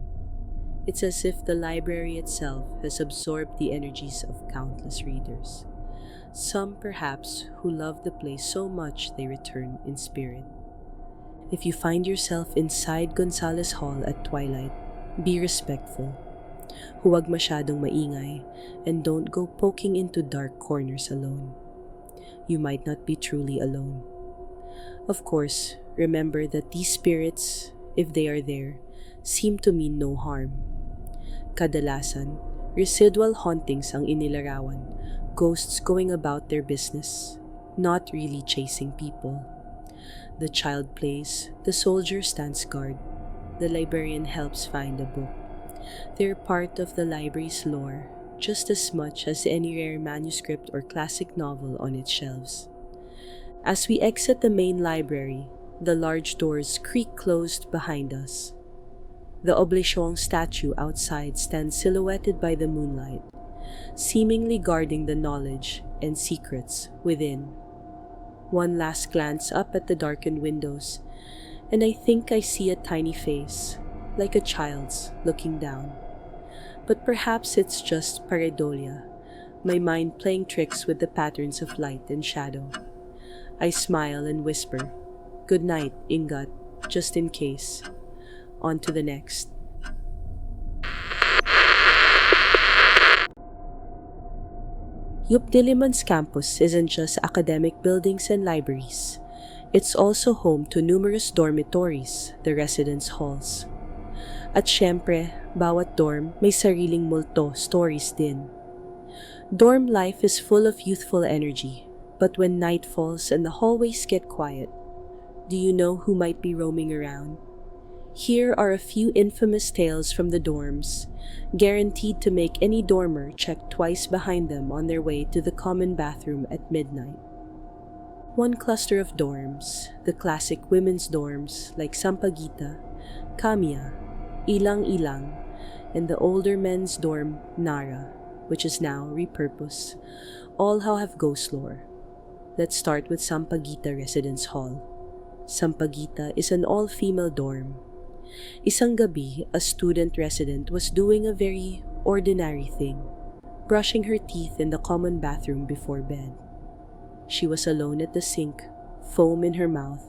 It's as if the library itself has absorbed the energies of countless readers. Some perhaps who love the place so much they return in spirit. If you find yourself inside Gonzales Hall at twilight, be respectful. Huwag masyadong maingay, and don't go poking into dark corners alone. You might not be truly alone. Of course, remember that these spirits, if they are there, seem to mean no harm. Kadalasan, residual hauntings ang inilarawan, ghosts going about their business, not really chasing people. The child plays, the soldier stands guard, the librarian helps find a book. They're part of the library's lore, just as much as any rare manuscript or classic novel on its shelves. As we exit the main library, the large doors creak closed behind us. The Obligation statue outside stands silhouetted by the moonlight, seemingly guarding the knowledge and secrets within. One last glance up at the darkened windows, and I think I see a tiny face, like a child's, looking down. But perhaps it's just pareidolia, my mind playing tricks with the patterns of light and shadow. I smile and whisper, "Good night, Ingat, just in case." On to the next. UP Diliman's campus isn't just academic buildings and libraries. It's also home to numerous dormitories, the residence halls. At syempre, bawat dorm may sariling multo stories din. Dorm life is full of youthful energy, but when night falls and the hallways get quiet, do you know who might be roaming around? Here are a few infamous tales from the dorms, guaranteed to make any dormer check twice behind them on their way to the common bathroom at midnight. One cluster of dorms, the classic women's dorms like Sampaguita, Kamiya, Ilang-Ilang, and the older men's dorm, Nara, which is now repurposed, all have ghost lore. Let's start with Sampaguita Residence Hall. Sampaguita is an all-female dorm. Isang gabi, a student resident was doing a very ordinary thing, brushing her teeth in the common bathroom before bed. She was alone at the sink, foam in her mouth,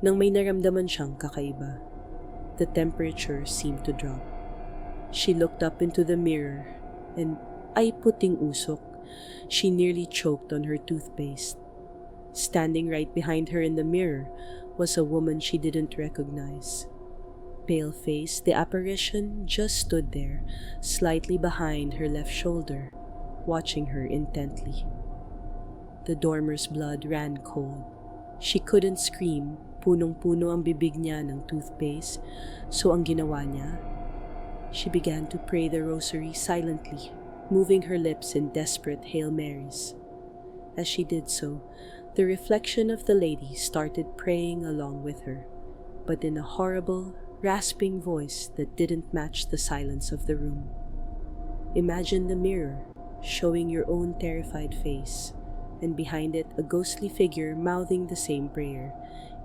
nang may naramdaman siyang kakaiba. The temperature seemed to drop. She looked up into the mirror and, ay puting usok, she nearly choked on her toothpaste. Standing right behind her in the mirror was a woman she didn't recognize. Pale-faced, the apparition just stood there, slightly behind her left shoulder, watching her intently. The dormer's blood ran cold. She couldn't scream, punong-puno ang bibig niya ng toothpaste, so ang ginawa niya, she began to pray the rosary silently, moving her lips in desperate Hail Marys. As she did so, the reflection of the lady started praying along with her, but in a horrible, rasping voice that didn't match the silence of the room. Imagine the mirror, showing your own terrified face, and behind it a ghostly figure mouthing the same prayer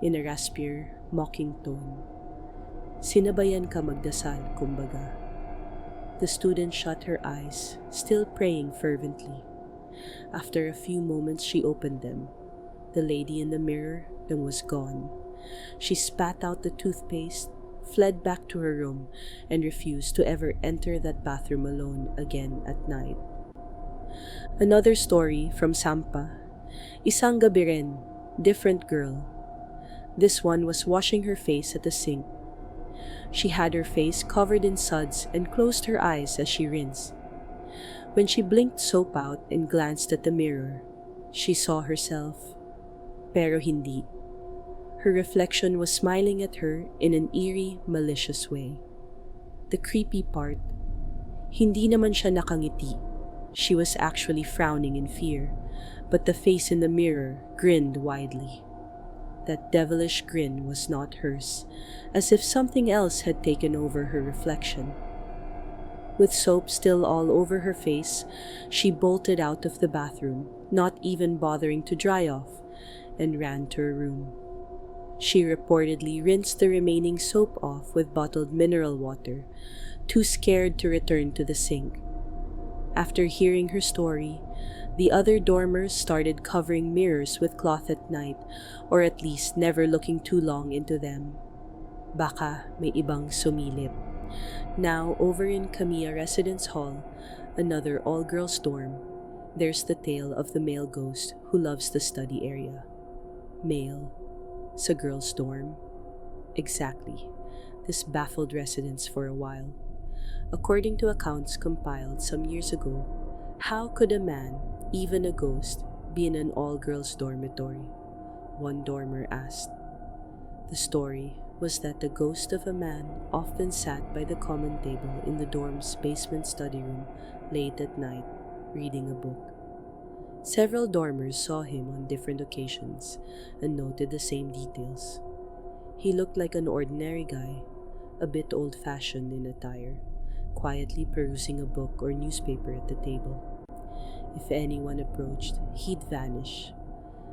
in a raspier, mocking tone. Sinabayan ka magdasal, kumbaga. The student shut her eyes, still praying fervently. After a few moments, she opened them. The lady in the mirror then was gone. She spat out the toothpaste, fled back to her room, and refused to ever enter that bathroom alone again at night. Another story from Sampa. Isang gabi rin, different girl. This one was washing her face at the sink. She had her face covered in suds and closed her eyes as she rinsed. When she blinked soap out and glanced at the mirror, she saw herself. Pero hindi. Her reflection was smiling at her in an eerie, malicious way. The creepy part, hindi naman siya nakangiti. She was actually frowning in fear, but the face in the mirror grinned widely. That devilish grin was not hers, as if something else had taken over her reflection. With soap still all over her face, she bolted out of the bathroom, not even bothering to dry off, and ran to her room. She reportedly rinsed the remaining soap off with bottled mineral water, too scared to return to the sink. After hearing her story, the other dormers started covering mirrors with cloth at night, or at least never looking too long into them. Baka may ibang sumilip. Now, over in Kamiya Residence Hall, another all-girls dorm, there's the tale of the male ghost who loves the study area. Male sa girls' dorm? Exactly. This baffled residents for a while. According to accounts compiled some years ago, how could a man, even a ghost, be in an all-girls dormitory? One dormer asked. The story was that the ghost of a man often sat by the common table in the dorm's basement study room late at night, reading a book. Several dormers saw him on different occasions and noted the same details. He looked like an ordinary guy, a bit old-fashioned in attire, quietly perusing a book or newspaper at the table. If anyone approached, he'd vanish.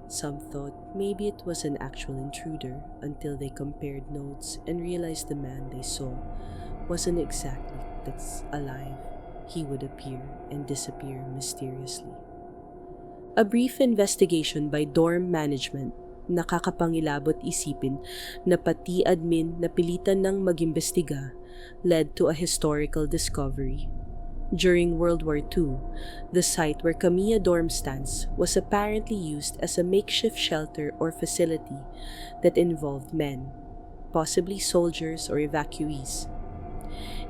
Some thought maybe it was an actual intruder until they compared notes and realized the man they saw wasn't exactly that's alive. He would appear and disappear mysteriously. A brief investigation by dorm management, nakakapangilabot isipin na pati admin napilitan ng mag-imbestiga, led to a historical discovery. During World War II, the site where Kamiya dorm stands was apparently used as a makeshift shelter or facility that involved men, possibly soldiers or evacuees.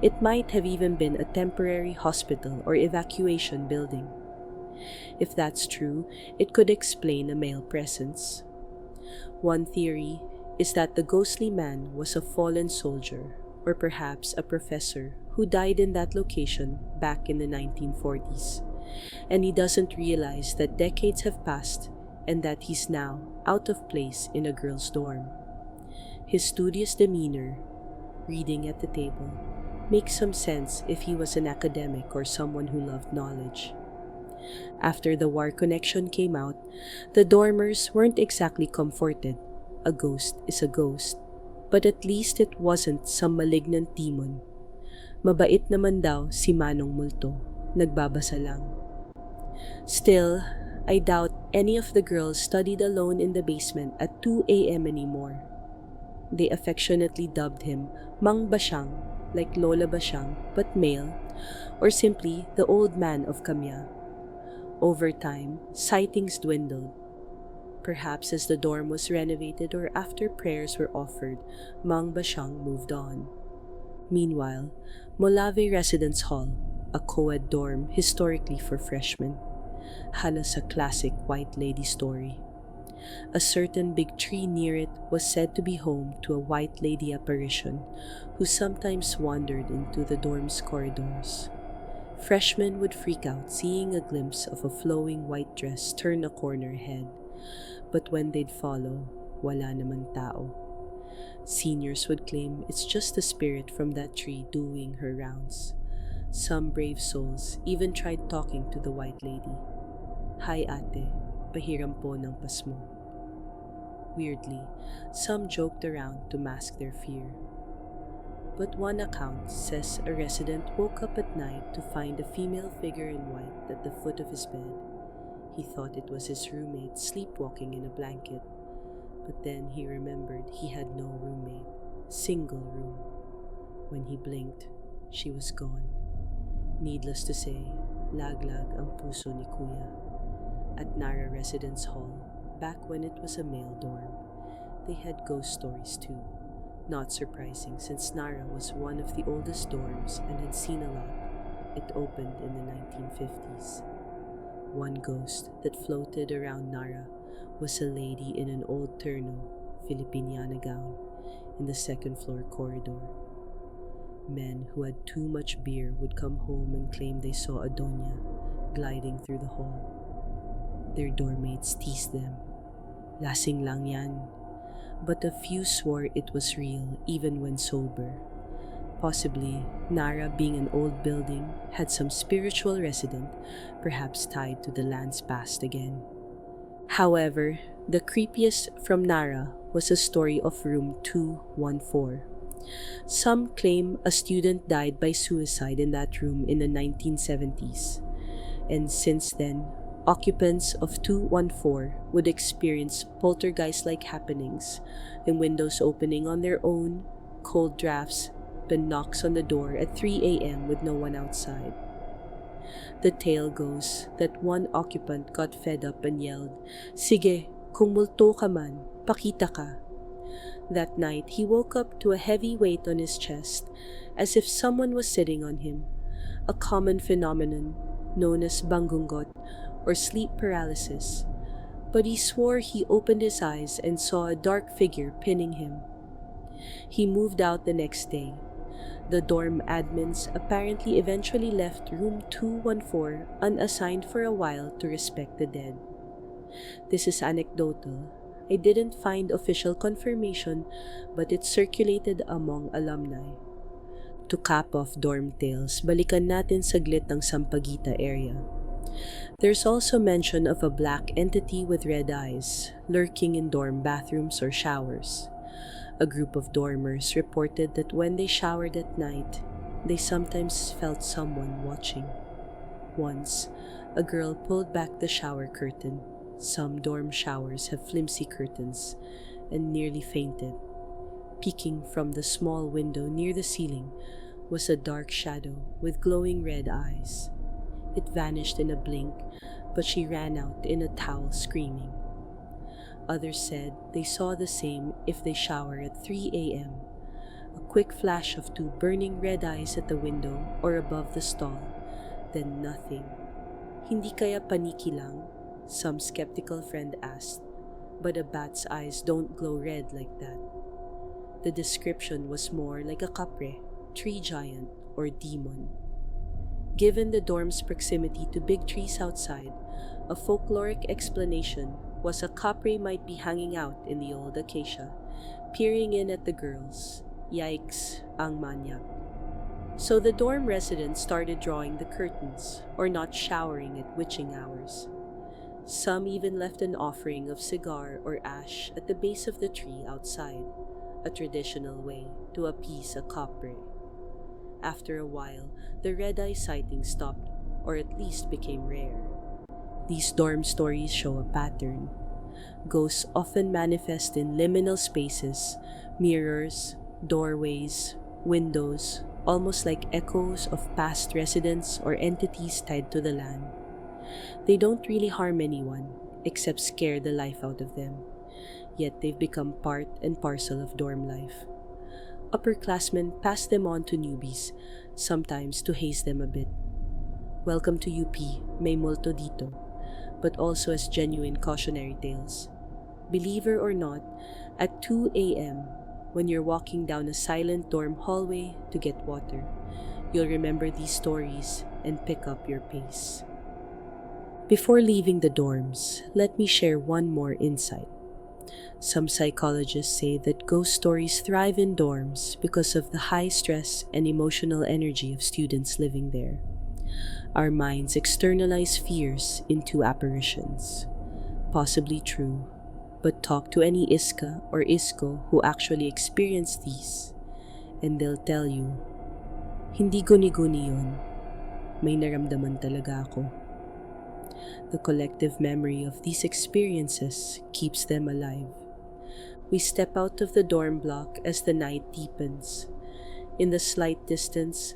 It might have even been a temporary hospital or evacuation building. If that's true, it could explain a male presence. One theory is that the ghostly man was a fallen soldier or perhaps a professor who died in that location back in the 1940s, and he doesn't realize that decades have passed and that he's now out of place in a girl's dorm. His studious demeanor, reading at the table, makes some sense if he was an academic or someone who loved knowledge. After the war connection came out, the dormers weren't exactly comforted. A ghost is a ghost, but at least it wasn't some malignant demon. Mabait naman daw si Manong Multo, nagbabasa lang. Still, I doubt any of the girls studied alone in the basement at 2 a.m. anymore. They affectionately dubbed him Mang Basyang, like Lola Basyang, but male, or simply the old man of Kamya. Over time, sightings dwindled. Perhaps as the dorm was renovated or after prayers were offered, Mang Basyang moved on. Meanwhile, Molave Residence Hall, a co-ed dorm historically for freshmen, had a classic white lady story. A certain big tree near it was said to be home to a white lady apparition who sometimes wandered into the dorm's corridors. Freshmen would freak out seeing a glimpse of a flowing white dress turn a corner head, but when they'd follow, wala naman tao. Seniors would claim it's just a spirit from that tree doing her rounds. Some brave souls even tried talking to the white lady. Hi ate, pahiram po ng pasmo. Weirdly, some joked around to mask their fear. But one account says a resident woke up at night to find a female figure in white at the foot of his bed. He thought it was his roommate sleepwalking in a blanket, but then he remembered he had no roommate, single room. When he blinked, she was gone. Needless to say, laglag ang puso ni Kuya. At Nara Residence Hall, back when it was a male dorm, they had ghost stories too. Not surprising since Nara was one of the oldest dorms and had seen a lot. It opened in the 1950s. One ghost that floated around Nara was a lady in an old terno, Filipiniana gown, in the second-floor corridor. Men who had too much beer would come home and claim they saw a doña gliding through the hall. Their doormates teased them. Lasing lang yan. But a few swore it was real even when sober. Possibly, Nara, being an old building, had some spiritual resident, perhaps tied to the land's past again. However, the creepiest from Nara was a story of room 214. Some claim a student died by suicide in that room in the 1970s, and since then, occupants of 214 would experience poltergeist-like happenings, and windows opening on their own, cold drafts, and knocks on the door at 3 a.m. with no one outside. The tale goes that one occupant got fed up and yelled, "Sige, kung multo ka man, pakita ka." That night, he woke up to a heavy weight on his chest, as if someone was sitting on him, a common phenomenon known as bangungot, or sleep paralysis, but he swore he opened his eyes and saw a dark figure pinning him. He moved out the next day. The dorm admins apparently eventually left room 214 unassigned for a while to respect the dead. This is anecdotal. I didn't find official confirmation, but it circulated among alumni. To cap off dorm tales, balikan natin saglit ang Sampaguita area. There's also mention of a black entity with red eyes, lurking in dorm bathrooms or showers. A group of dormers reported that when they showered at night, they sometimes felt someone watching. Once, a girl pulled back the shower curtain. Some dorm showers have flimsy curtains, and nearly fainted. Peeking from the small window near the ceiling was a dark shadow with glowing red eyes. It vanished in a blink, but she ran out in a towel screaming. Others said they saw the same if they shower at 3 a.m. A quick flash of two burning red eyes at the window or above the stall, then nothing. Hindi kaya paniki lang? Some skeptical friend asked, but a bat's eyes don't glow red like that. The description was more like a kapre, tree giant, or demon. Given the dorm's proximity to big trees outside, a folkloric explanation was a kapre might be hanging out in the old acacia, peering in at the girls. Yikes, ang manyak. So the dorm residents started drawing the curtains, or not showering at witching hours. Some even left an offering of cigar or ash at the base of the tree outside, a traditional way to appease a kapre. after a while, the red-eye sightings stopped, or at least became rare. These dorm stories show a pattern. Ghosts often manifest in liminal spaces, mirrors, doorways, windows, almost like echoes of past residents or entities tied to the land. They don't really harm anyone, except scare the life out of them. Yet they've become part and parcel of dorm life. Upperclassmen pass them on to newbies, sometimes to haze them a bit. Welcome to UP, may multo dito, but also as genuine cautionary tales. Believer or not, at 2 a.m., when you're walking down a silent dorm hallway to get water, you'll remember these stories and pick up your pace. Before leaving the dorms, let me share one more insight. Some psychologists say that ghost stories thrive in dorms because of the high stress and emotional energy of students living there. Our minds externalize fears into apparitions. Possibly true, but talk to any iska or isko who actually experienced these, and they'll tell you, hindi guni-guni yun. May naramdaman talaga ako. The collective memory of these experiences keeps them alive. We step out of the dorm block as the night deepens. In the slight distance,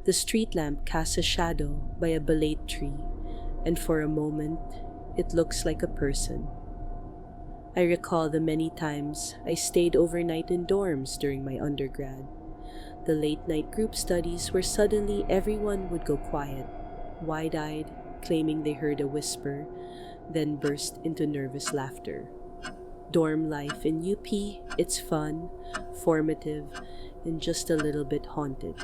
the street lamp casts a shadow by a belate tree, and for a moment, it looks like a person. I recall the many times I stayed overnight in dorms during my undergrad. The late-night group studies where suddenly everyone would go quiet, wide-eyed, claiming they heard a whisper, then burst into nervous laughter. Dorm life in UP, it's fun, formative, and just a little bit haunted.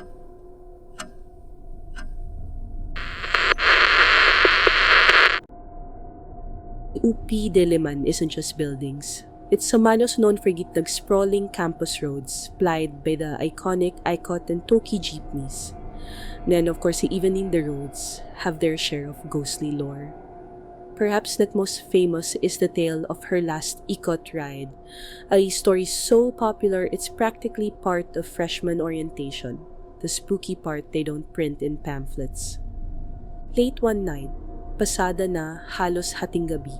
UP Diliman isn't just buildings. It's a manos non for gitnag sprawling campus roads plied by the iconic Icot and Toki jeepneys. Then of course even in the roads have their share of ghostly lore. Perhaps that most famous is the tale of her last Icot ride, a story so popular it's practically part of freshman orientation, the spooky part they don't print in pamphlets. Late one night, pasada na halos hating gabi,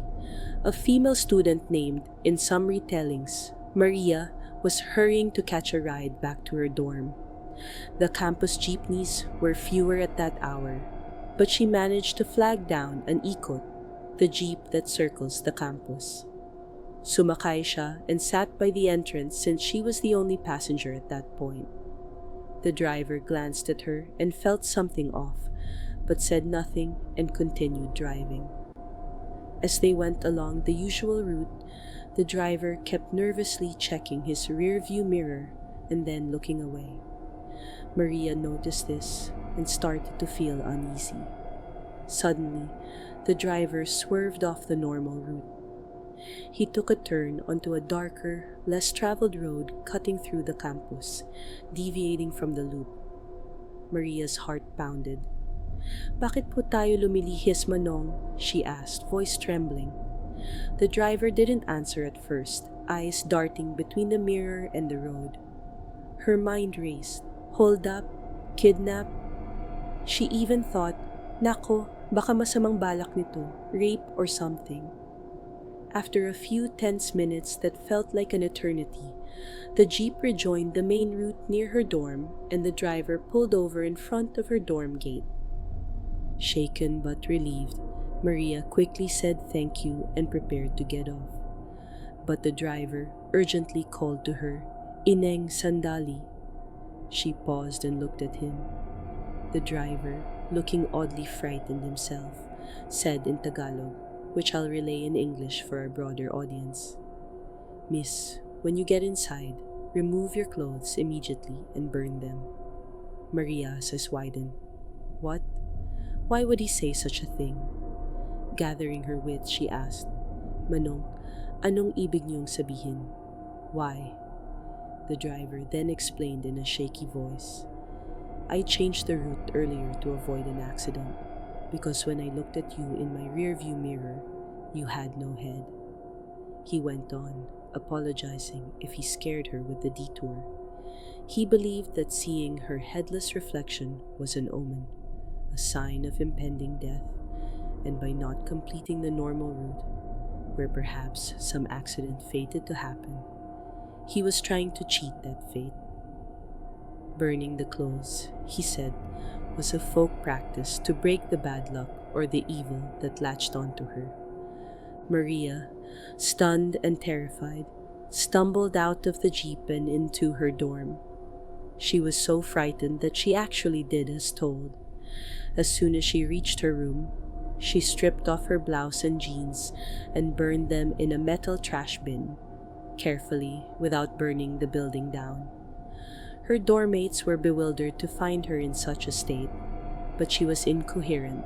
a female student named, in some retellings, Maria, was hurrying to catch a ride back to her dorm. The campus jeepneys were fewer at that hour, but she managed to flag down an ikot, the jeep that circles the campus. Sumakay siya and sat by the entrance since she was the only passenger at that point. The driver glanced at her and felt something off, but said nothing and continued driving. As they went along the usual route, the driver kept nervously checking his rear-view mirror and then looking away. Maria noticed this and started to feel uneasy. Suddenly, the driver swerved off the normal route. He took a turn onto a darker, less traveled road cutting through the campus, deviating from the loop. Maria's heart pounded. "Bakit po tayo lumilihis, Manong?" she asked, voice trembling. The driver didn't answer at first, eyes darting between the mirror and the road. Her mind raced. Hold up? Kidnap? She even thought, "Nako, baka masamang balak nito, rape or something." After a few tense minutes that felt like an eternity, the jeep rejoined the main route near her dorm and the driver pulled over in front of her dorm gate. Shaken but relieved, Maria quickly said thank you and prepared to get off. But the driver urgently called to her, "Ineng sandali." She paused and looked at him. The driver, looking oddly frightened himself, said in Tagalog, which I'll relay in English for our broader audience, "Miss, when you get inside, remove your clothes immediately and burn them." Maria's eyes widened. What? Why would he say such a thing? Gathering her wits, she asked, "Manong, anong ibig niyong sabihin? Why?" The driver then explained in a shaky voice, "I changed the route earlier to avoid an accident, because when I looked at you in my rearview mirror, you had no head." He went on, apologizing if he scared her with the detour. He believed that seeing her headless reflection was an omen, a sign of impending death, and by not completing the normal route, where perhaps some accident fated to happen, he was trying to cheat that fate. Burning the clothes, he said, was a folk practice to break the bad luck or the evil that latched onto her. Maria, stunned and terrified, stumbled out of the jeep and into her dorm. She was so frightened that she actually did as told. As soon as she reached her room, she stripped off her blouse and jeans and burned them in a metal trash bin, carefully without burning the building down. Her dormmates were bewildered to find her in such a state, but she was incoherent,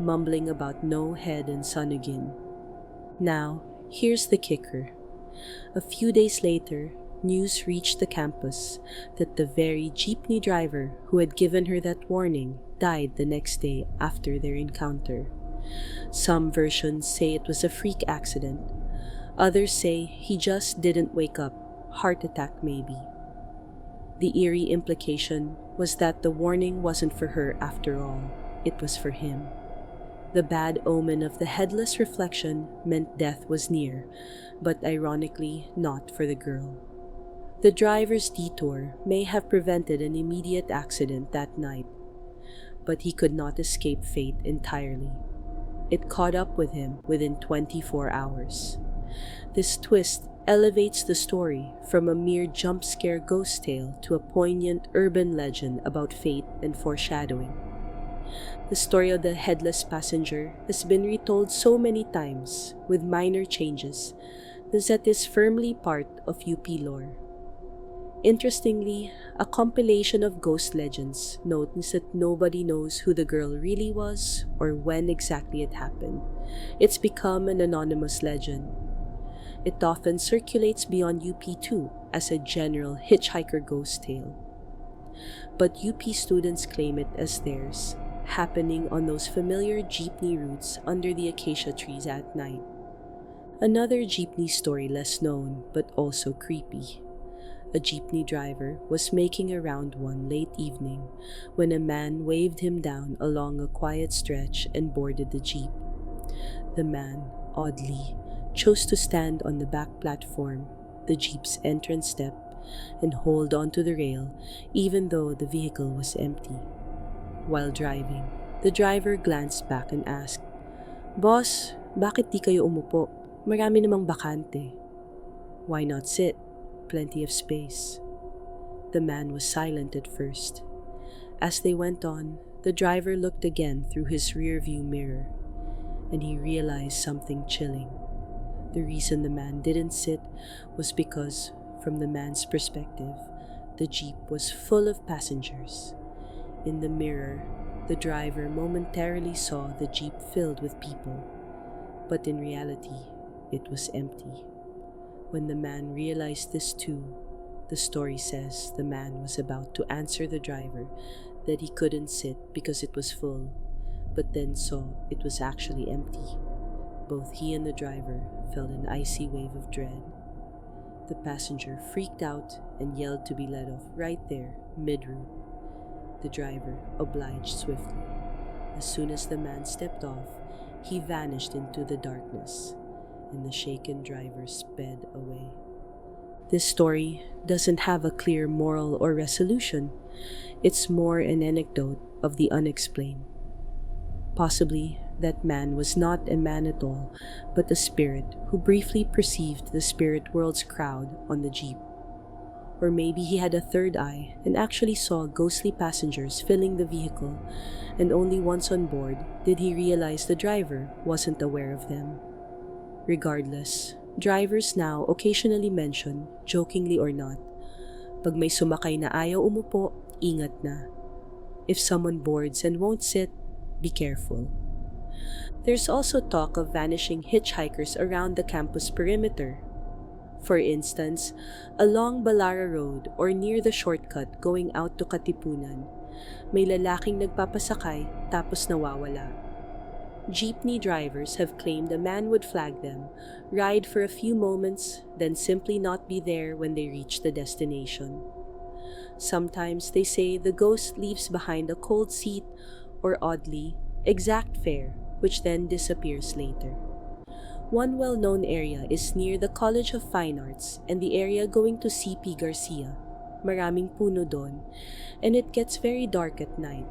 mumbling about no head and son again. Now, here's the kicker. A few days later, news reached the campus that the very jeepney driver who had given her that warning died the next day after their encounter. Some versions say it was a freak accident. Others say he just didn't wake up, heart attack maybe. The eerie implication was that the warning wasn't for her after all, it was for him. The bad omen of the headless reflection meant death was near, but ironically not for the girl. The driver's detour may have prevented an immediate accident that night, but he could not escape fate entirely. It caught up with him within 24 hours. This twist elevates the story from a mere jump scare ghost tale to a poignant urban legend about fate and foreshadowing. The story of the headless passenger has been retold so many times with minor changes that it is firmly part of UP lore. Interestingly, a compilation of ghost legends notes that nobody knows who the girl really was or when exactly it happened. It's become an anonymous legend. It often circulates beyond UP too as a general hitchhiker ghost tale. But UP students claim it as theirs, happening on those familiar jeepney routes under the acacia trees at night. Another jeepney story less known but also creepy. A jeepney driver was making a round one late evening when a man waved him down along a quiet stretch and boarded the jeep. The man, oddly, chose to stand on the back platform, the jeep's entrance step, and hold onto the rail even though the vehicle was empty. While driving, the driver glanced back and asked, "Boss, bakit di kayo umupo? Marami namang bakante." "Why not sit? Plenty of space." The man was silent at first. As they went on, the driver looked again through his rearview mirror, and he realized something chilling. The reason the man didn't sit was because, from the man's perspective, the jeep was full of passengers. In the mirror, the driver momentarily saw the jeep filled with people, but in reality, it was empty. When the man realized this too, the story says the man was about to answer the driver that he couldn't sit because it was full, but then saw it was actually empty. Both he and the driver felt an icy wave of dread. The passenger freaked out and yelled to be let off right there, mid-route. The driver obliged swiftly. As soon as the man stepped off, he vanished into the darkness, and the shaken driver sped away. This story doesn't have a clear moral or resolution. It's more an anecdote of the unexplained. Possibly, that man was not a man at all, but a spirit who briefly perceived the spirit world's crowd on the jeep. Or maybe he had a third eye and actually saw ghostly passengers filling the vehicle, and only once on board did he realize the driver wasn't aware of them. Regardless, drivers now occasionally mention, jokingly or not, "Pag may sumakay na ayaw umupo, ingat na. If someone boards and won't sit, be careful." There's also talk of vanishing hitchhikers around the campus perimeter. For instance, along Balara Road or near the shortcut going out to Katipunan, may lalaking nagpapasakay tapos nawawala. Jeepney drivers have claimed a man would flag them, ride for a few moments, then simply not be there when they reach the destination. Sometimes they say the ghost leaves behind a cold seat or, oddly, exact fare, which then disappears later. One well-known area is near the College of Fine Arts and the area going to CP Garcia. Maraming puno doon, and it gets very dark at night.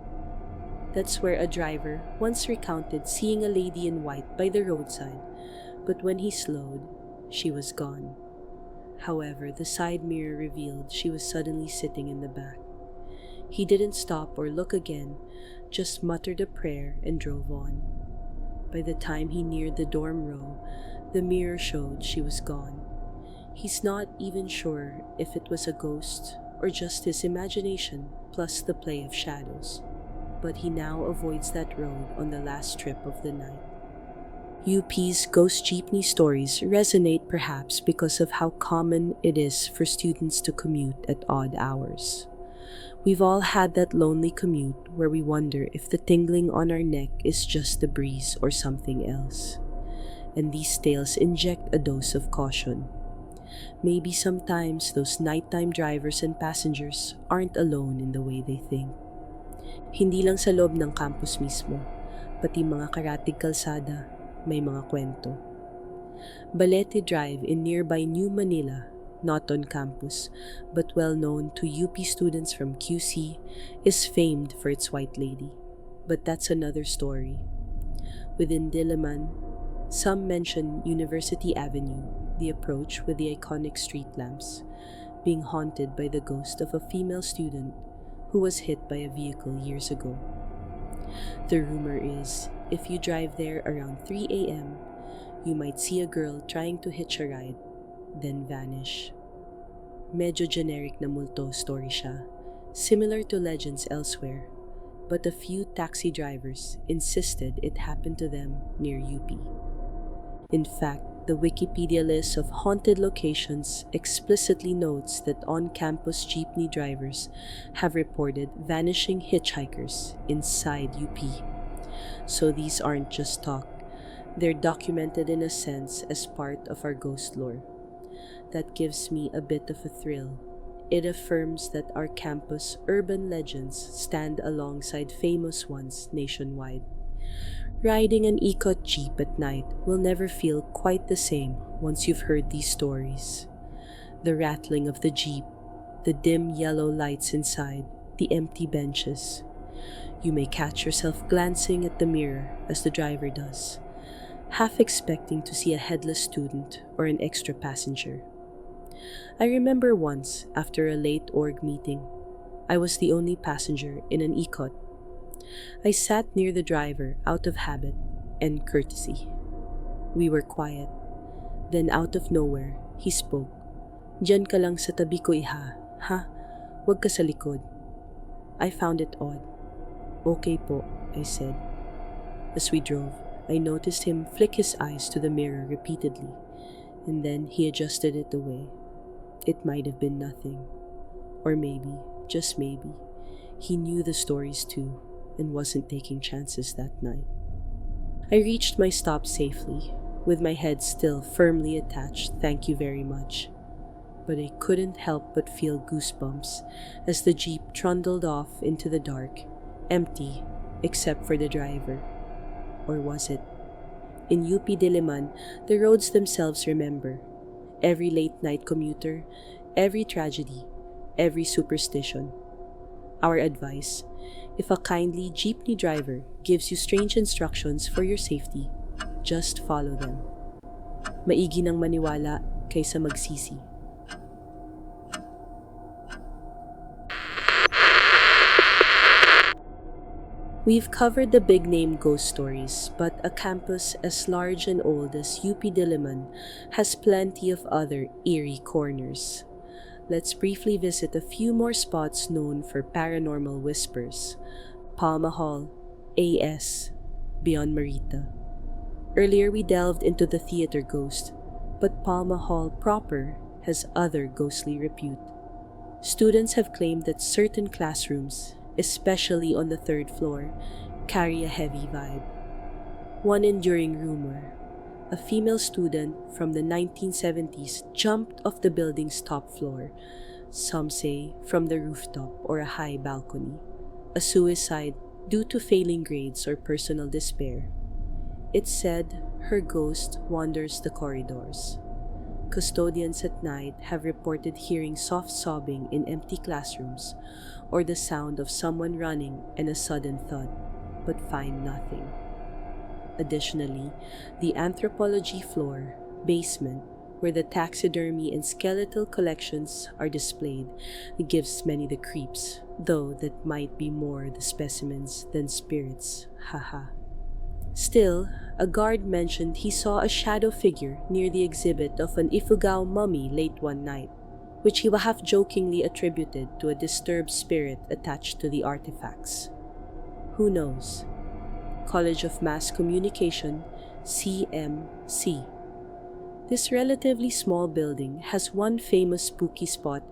That's where a driver once recounted seeing a lady in white by the roadside, but when he slowed, she was gone. However, the side mirror revealed she was suddenly sitting in the back. He didn't stop or look again, just muttered a prayer and drove on. By the time he neared the dorm row, the mirror showed she was gone. He's not even sure if it was a ghost or just his imagination plus the play of shadows, but he now avoids that road on the last trip of the night. UP's ghost jeepney stories resonate perhaps because of how common it is for students to commute at odd hours. We've all had that lonely commute where we wonder if the tingling on our neck is just the breeze or something else. And these tales inject a dose of caution. Maybe sometimes those nighttime drivers and passengers aren't alone in the way they think. Hindi lang sa loob ng campus mismo, pati mga karatig kalsada, may mga kwento. Balete Drive in nearby New Manila, not on campus, but well known to UP students from QC, is famed for its white lady. But that's another story. Within Diliman, some mention University Avenue, the approach with the iconic street lamps, being haunted by the ghost of a female student who was hit by a vehicle years ago. The rumor is, if you drive there around 3 a.m., you might see a girl trying to hitch a ride, then vanish. Medyo generic na multo story siya, similar to legends elsewhere, but a few taxi drivers insisted it happened to them near UP. In fact, the Wikipedia list of haunted locations explicitly notes that on-campus jeepney drivers have reported vanishing hitchhikers inside UP. So these aren't just talk, they're documented in a sense as part of our ghost lore. That gives me a bit of a thrill. It affirms that our campus urban legends stand alongside famous ones nationwide. Riding an ikot jeep at night will never feel quite the same once you've heard these stories. The rattling of the jeep, the dim yellow lights inside, the empty benches. You may catch yourself glancing at the mirror as the driver does, half expecting to see a headless student or an extra passenger. I remember once, after a late org meeting, I was the only passenger in an ikot. I sat near the driver out of habit and courtesy. We were quiet. Then out of nowhere, he spoke. "Diyan ka lang sa tabi ko, iha. Ha? Huwag ka sa likod." I found it odd. "Okay po," I said. As we drove, I noticed him flick his eyes to the mirror repeatedly, and then he adjusted it away. It might have been nothing. Or maybe, just maybe, he knew the stories too and wasn't taking chances that night. I reached my stop safely, with my head still firmly attached, thank you very much. But I couldn't help but feel goosebumps as the jeep trundled off into the dark, empty except for the driver. Or was it? In UP Diliman, the roads themselves remember. Every late-night commuter, every tragedy, every superstition. Our advice: if a kindly jeepney driver gives you strange instructions for your safety, just follow them. Maigi nang maniwala kaysa magsisi. We've covered the big-name ghost stories, but a campus as large and old as UP Diliman has plenty of other eerie corners. Let's briefly visit a few more spots known for paranormal whispers. Palma Hall, AS, beyond Marita. Earlier we delved into the theater ghost, but Palma Hall proper has other ghostly repute. Students have claimed that certain classrooms, especially on the third floor, carry a heavy vibe. One enduring rumor: a female student from the 1970s jumped off the building's top floor, Some say from the rooftop or a high balcony, a suicide due to failing grades or personal despair. It's said her ghost wanders the corridors. Custodians at night have reported hearing soft sobbing in empty classrooms or the sound of someone running and a sudden thud, but find nothing. Additionally, the anthropology floor, basement, where the taxidermy and skeletal collections are displayed, gives many the creeps, though that might be more the specimens than spirits, haha. Still, a guard mentioned he saw a shadow figure near the exhibit of an Ifugao mummy late one night, which he half-jokingly attributed to a disturbed spirit attached to the artifacts. Who knows? College of Mass Communication, CMC. This relatively small building has one famous spooky spot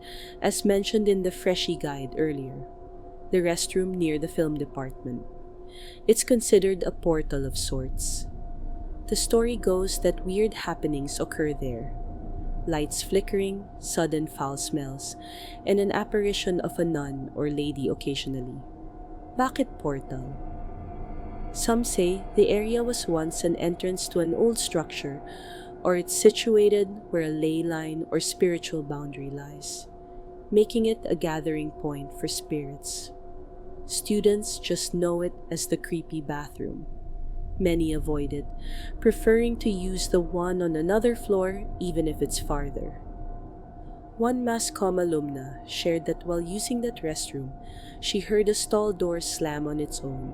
as mentioned in the Freshie Guide earlier, the restroom near the film department. It's considered a portal of sorts. The story goes that weird happenings occur there. Lights flickering, sudden foul smells, and an apparition of a nun or lady occasionally. Bakit portal? Some say the area was once an entrance to an old structure, or it's situated where a ley line or spiritual boundary lies, making it a gathering point for spirits. Students just know it as the creepy bathroom. Many avoid it, preferring to use the one on another floor even if it's farther. One Mass Comm alumna shared that while using that restroom, she heard a stall door slam on its own,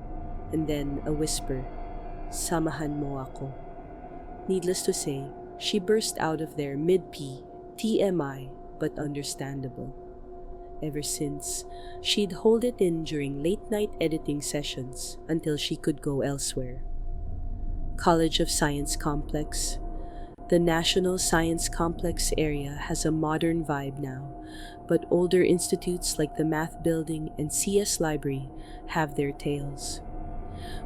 and then a whisper, "Samahan mo ako." Needless to say, she burst out of there mid-pee, TMI, but understandable. Ever since, she'd hold it in during late-night editing sessions until she could go elsewhere. College of Science Complex. The National Science Complex area has a modern vibe now, but older institutes like the Math Building and CS Library have their tales.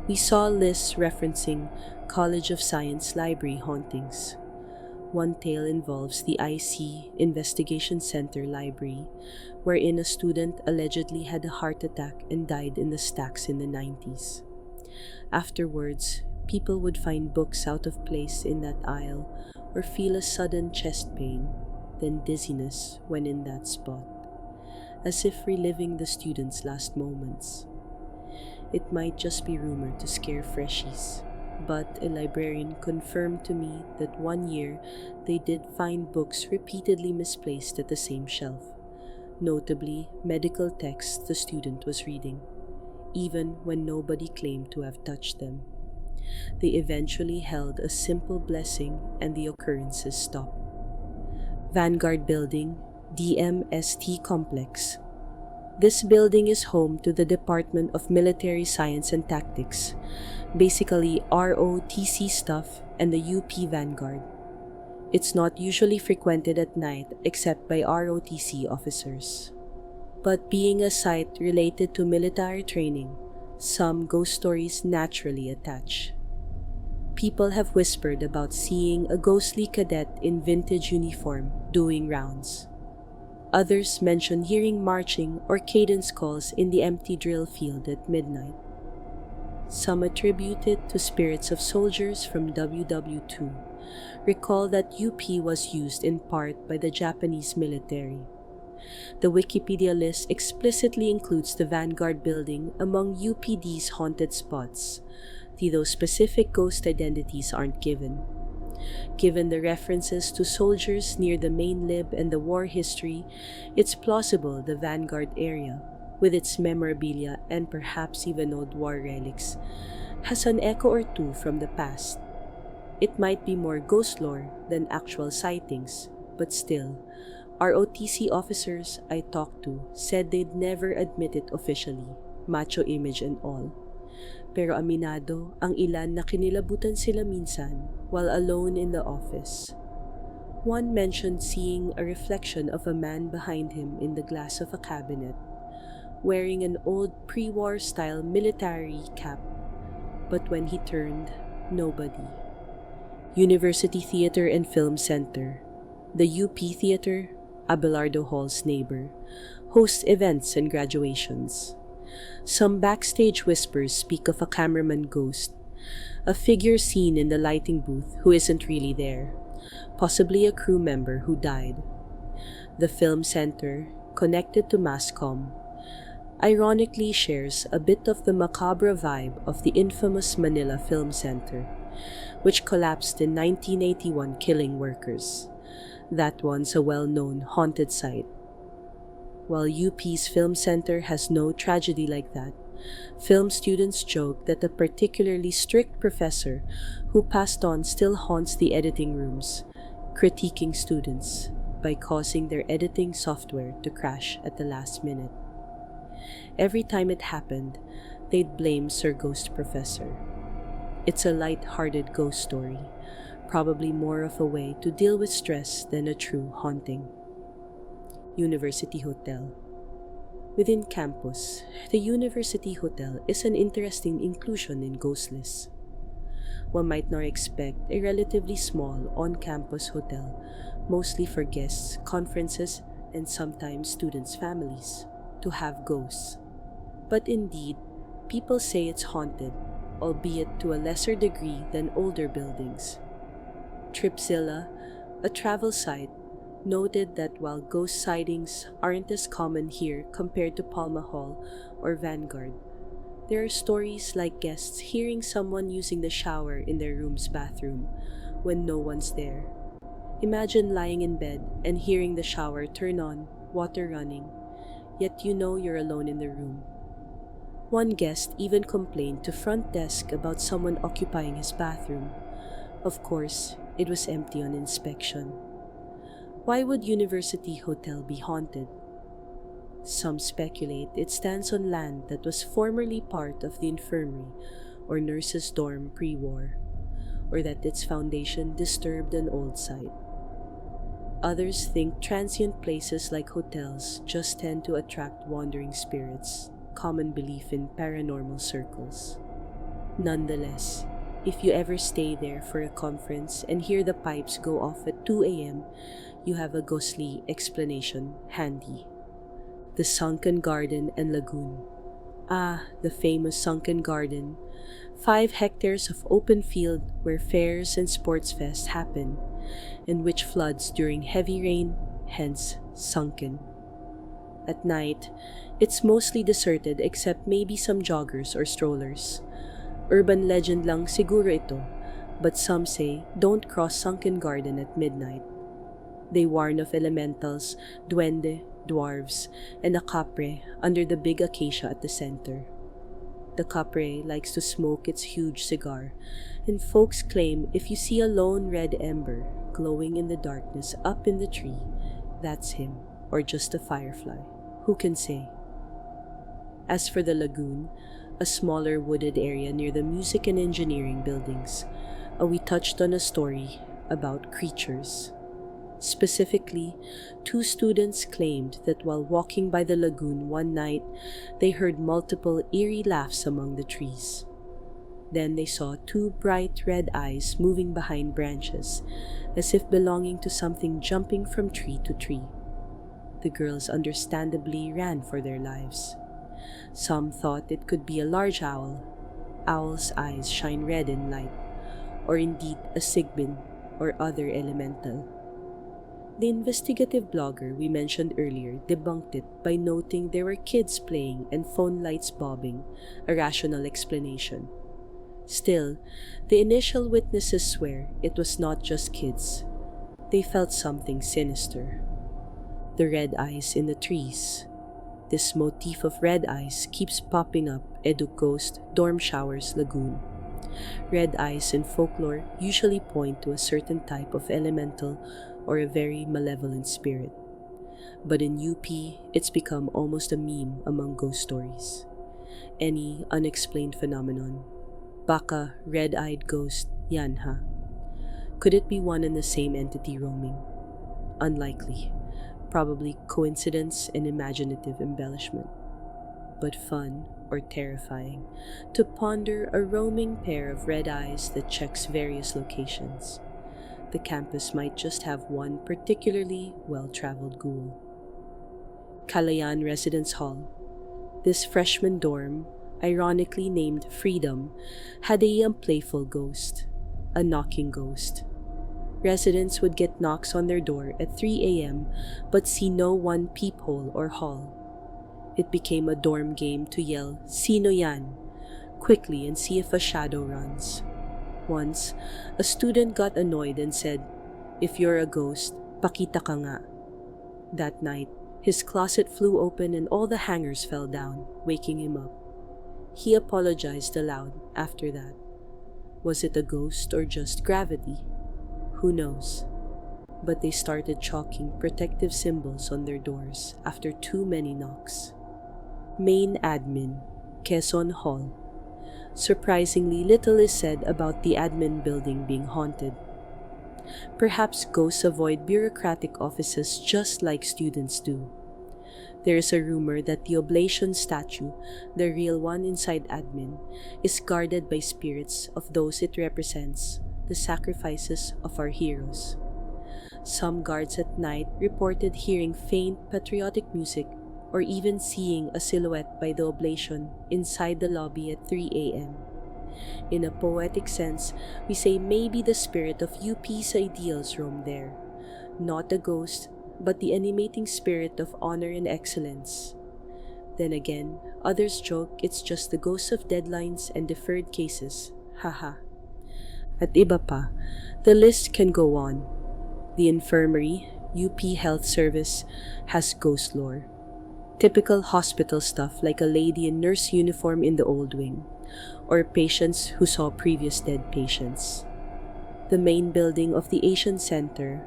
We saw lists referencing College of Science library hauntings. One tale involves the IC Investigation Center Library, wherein a student allegedly had a heart attack and died in the stacks in the 90s. Afterwards, people would find books out of place in that aisle or feel a sudden chest pain, then dizziness when in that spot, as if reliving the student's last moments. It might just be rumored to scare freshies, but a librarian confirmed to me that one year they did find books repeatedly misplaced at the same shelf, notably medical texts the student was reading, even when nobody claimed to have touched them. They eventually held a simple blessing and the occurrences stopped. Vanguard Building, DMST Complex. This building is home to the Department of Military Science and Tactics, basically ROTC stuff, and the UP Vanguard. It's not usually frequented at night except by ROTC officers. But being a site related to military training, some ghost stories naturally attach. People have whispered about seeing a ghostly cadet in vintage uniform doing rounds. Others mention hearing marching or cadence calls in the empty drill field at midnight. Some attribute it to spirits of soldiers from WW2. Recall that UP was used in part by the Japanese military. The Wikipedia list explicitly includes the Vanguard Building among UPD's haunted spots, though specific ghost identities aren't given. Given the references to soldiers near the main lib and the war history, it's plausible the Vanguard area, with its memorabilia and perhaps even old war relics, has an echo or two from the past. It might be more ghost lore than actual sightings, but still, ROTC officers I talked to said they'd never admit it officially, macho image and all. Pero aminado ang ilan na kinilabutan sila minsan while alone in the office. One mentioned seeing a reflection of a man behind him in the glass of a cabinet, wearing an old pre-war style military cap, but when he turned, nobody. University Theater and Film Center. The UP Theater, Abelardo Hall's neighbor, hosts events and graduations. Some backstage whispers speak of a cameraman ghost, a figure seen in the lighting booth who isn't really there, possibly a crew member who died. The film center, connected to Masscom, ironically shares a bit of the macabre vibe of the infamous Manila Film Center, which collapsed in 1981, killing workers. That one's a well-known haunted site. While UP's Film Center has no tragedy like that, film students joke that a particularly strict professor who passed on still haunts the editing rooms, critiquing students by causing their editing software to crash at the last minute. Every time it happened, they'd blame Sir Ghost Professor. It's a light-hearted ghost story, probably more of a way to deal with stress than a true haunting. University Hotel. Within campus, the University Hotel is an interesting inclusion in ghost lists. One might not expect a relatively small on-campus hotel, mostly for guests, conferences, and sometimes students' families, to have ghosts. But indeed, people say it's haunted, albeit to a lesser degree than older buildings. Tripzilla, a travel site, noted that while ghost sightings aren't as common here compared to Palma Hall or Vanguard, there are stories like guests hearing someone using the shower in their room's bathroom when no one's there. Imagine lying in bed and hearing the shower turn on, water running, yet you know you're alone in the room. One guest even complained to front desk about someone occupying his bathroom. Of course, it was empty on inspection. Why would University Hotel be haunted? Some speculate it stands on land that was formerly part of the infirmary or nurses' dorm pre-war, or that its foundation disturbed an old site. Others think transient places like hotels just tend to attract wandering spirits, common belief in paranormal circles. Nonetheless, if you ever stay there for a conference and hear the pipes go off at 2 a.m., you have a ghostly explanation handy. The Sunken Garden and Lagoon. The famous Sunken Garden. 5 hectares of open field where fairs and sports fests happen, and which floods during heavy rain, hence sunken. At night, it's mostly deserted except maybe some joggers or strollers. Urban legend lang siguro ito, but some say don't cross Sunken Garden at midnight. They warn of elementals, duende, dwarves, and a capre under the big acacia at the center. The capre likes to smoke its huge cigar, and folks claim if you see a lone red ember glowing in the darkness up in the tree, that's him, or just a firefly. Who can say? As for the lagoon, a smaller wooded area near the music and engineering buildings, we touched on a story about creatures. Specifically, 2 students claimed that while walking by the lagoon one night, they heard multiple eerie laughs among the trees. Then they saw 2 bright red eyes moving behind branches, as if belonging to something jumping from tree to tree. The girls understandably ran for their lives. Some thought it could be a large owl. Owl's eyes shine red in light, or indeed a sigbin or other elemental. The investigative blogger we mentioned earlier debunked it by noting there were kids playing and phone lights bobbing, a rational explanation. Still, the initial witnesses swear it was not just kids. They felt something sinister. The red eyes in the trees. This motif of red eyes keeps popping up Edu Ghost, Dorm Showers, Lagoon. Red eyes in folklore usually point to a certain type of elemental or a very malevolent spirit. But in UP, it's become almost a meme among ghost stories. Any unexplained phenomenon. Baka, red-eyed ghost, yan ha. Could it be one and the same entity roaming? Unlikely. Probably coincidence and imaginative embellishment. But fun or terrifying to ponder a roaming pair of red eyes that checks various locations. the campus might just have one particularly well-traveled ghoul. Calayan Residence Hall. This freshman dorm, ironically named Freedom, had a young playful ghost, a knocking ghost. Residents would get knocks on their door at 3 a.m. but see no one peephole or hall. It became a dorm game to yell, "Sino yan?" quickly and see if a shadow runs. Once, a student got annoyed and said, "If you're a ghost, pakita ka nga." That night, his closet flew open and all the hangers fell down, waking him up. He apologized aloud after that. Was it a ghost or just gravity? Who knows? But they started chalking protective symbols on their doors after too many knocks. Main Admin, Quezon Hall. Surprisingly little is said about the admin building being haunted. Perhaps ghosts avoid bureaucratic offices just like students do. There is a rumor that the oblation statue, the real one inside admin, is guarded by spirits of those it represents, the sacrifices of our heroes. Some guards at night reported hearing faint patriotic music or even seeing a silhouette by the oblation inside the lobby at 3 a.m. In a poetic sense, we say maybe the spirit of UP's ideals roam there, not a ghost, but the animating spirit of honor and excellence. Then again, others joke it's just the ghosts of deadlines and deferred cases. Haha. At iba pa, the list can go on. The infirmary, UP Health Service, has ghost lore. Typical hospital stuff like a lady in nurse uniform in the old wing, or patients who saw previous dead patients. The main building of the Asian Center,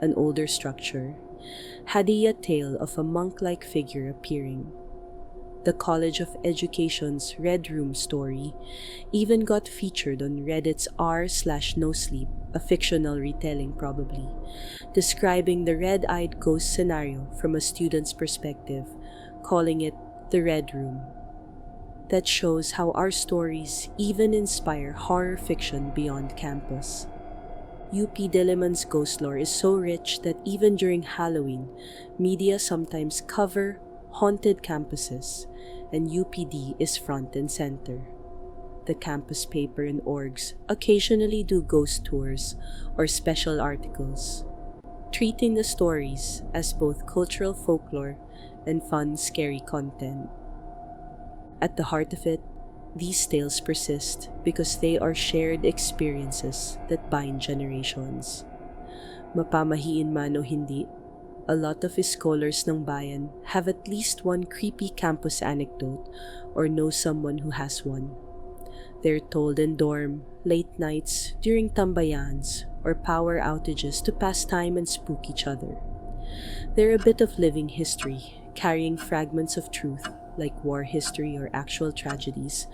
an older structure, had a tale of a monk-like figure appearing. The College of Education's Red Room story even got featured on Reddit's r/no sleep, a fictional retelling probably, describing the red-eyed ghost scenario from a student's perspective, calling it the Red Room. That shows how our stories even inspire horror fiction beyond campus. UP Diliman's ghost lore is so rich that even during Halloween, media sometimes cover haunted campuses, and UPD is front and center. The campus paper and orgs occasionally do ghost tours or special articles, treating the stories as both cultural folklore and fun, scary content. At the heart of it, these tales persist because they are shared experiences that bind generations. Mapamahiin man o hindi, a lot of scholars ng bayan have at least one creepy campus anecdote or know someone who has one. They're told in dorm, late nights, during tambayans, or power outages to pass time and spook each other. They're a bit of living history, carrying fragments of truth, like war history or actual tragedies,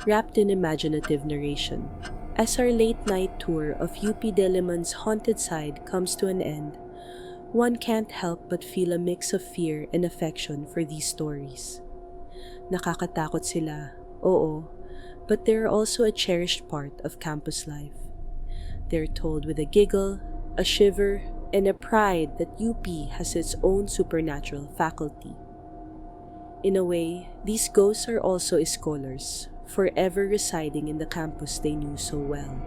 wrapped in imaginative narration. As our late-night tour of UP Diliman's haunted side comes to an end, one can't help but feel a mix of fear and affection for these stories. Nakakatakot sila, oo, but they're also a cherished part of campus life. They're told with a giggle, a shiver, and a pride that UP has its own supernatural faculty. In a way, these ghosts are also scholars, forever residing in the campus they knew so well.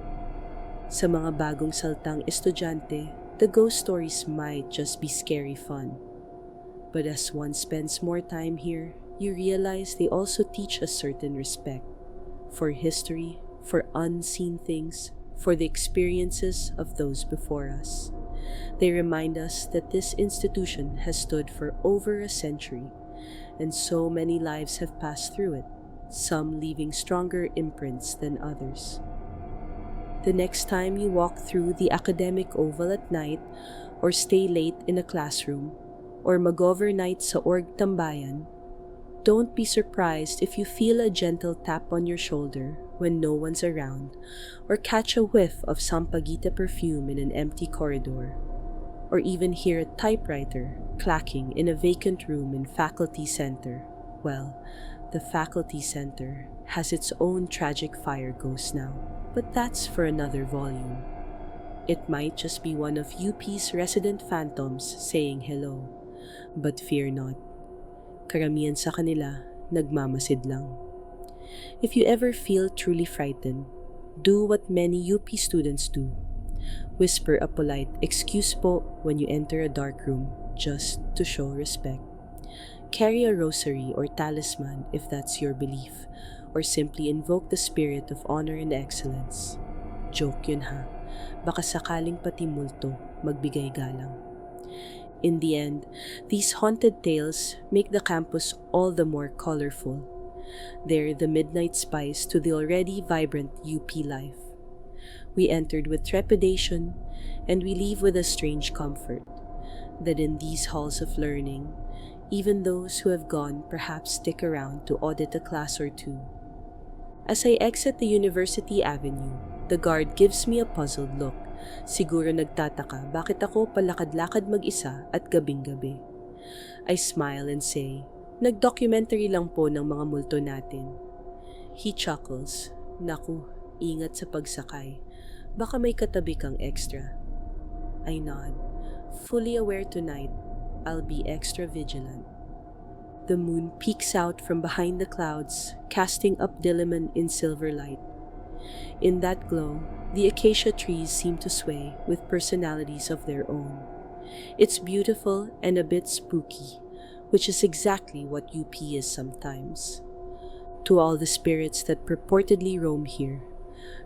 Sa mga bagong saltang estudyante, the ghost stories might just be scary fun. But as one spends more time here, you realize they also teach a certain respect for history, for unseen things, for the experiences of those before us. They remind us that this institution has stood for over a century, and so many lives have passed through it, some leaving stronger imprints than others. The next time you walk through the academic oval at night, or stay late in a classroom, or mag-overnight sa org tambayan, don't be surprised if you feel a gentle tap on your shoulder when no one's around, or catch a whiff of sampaguita perfume in an empty corridor, or even hear a typewriter clacking in a vacant room in Faculty Center. Well, the Faculty Center has its own tragic fire ghost now, but that's for another volume. It might just be one of UP's resident phantoms saying hello. But fear not. Karamihan sa kanila, nagmamasid lang. If you ever feel truly frightened, do what many UP students do. Whisper a polite excuse po when you enter a dark room just to show respect. Carry a rosary or talisman if that's your belief, or simply invoke the spirit of honor and excellence. Joke yun ha. Baka sakaling pati multo magbigay galang. In the end, these haunted tales make the campus all the more colorful. They're the midnight spice to the already vibrant UP life. We entered with trepidation, and we leave with a strange comfort that in these halls of learning, even those who have gone perhaps stick around to audit a class or two. As I exit the University Avenue, the guard gives me a puzzled look. Siguro nagtataka bakit ako palakad-lakad mag-isa at gabing-gabi. I smile and say, nag-documentary lang po ng mga multo natin. He chuckles, naku, ingat sa pagsakay. Baka may katabi kang extra. I nod, fully aware tonight, I'll be extra vigilant. The moon peeks out from behind the clouds, casting UP Diliman in silver light. In that glow, the acacia trees seem to sway with personalities of their own. It's beautiful and a bit spooky, which is exactly what UP is sometimes. To all the spirits that purportedly roam here,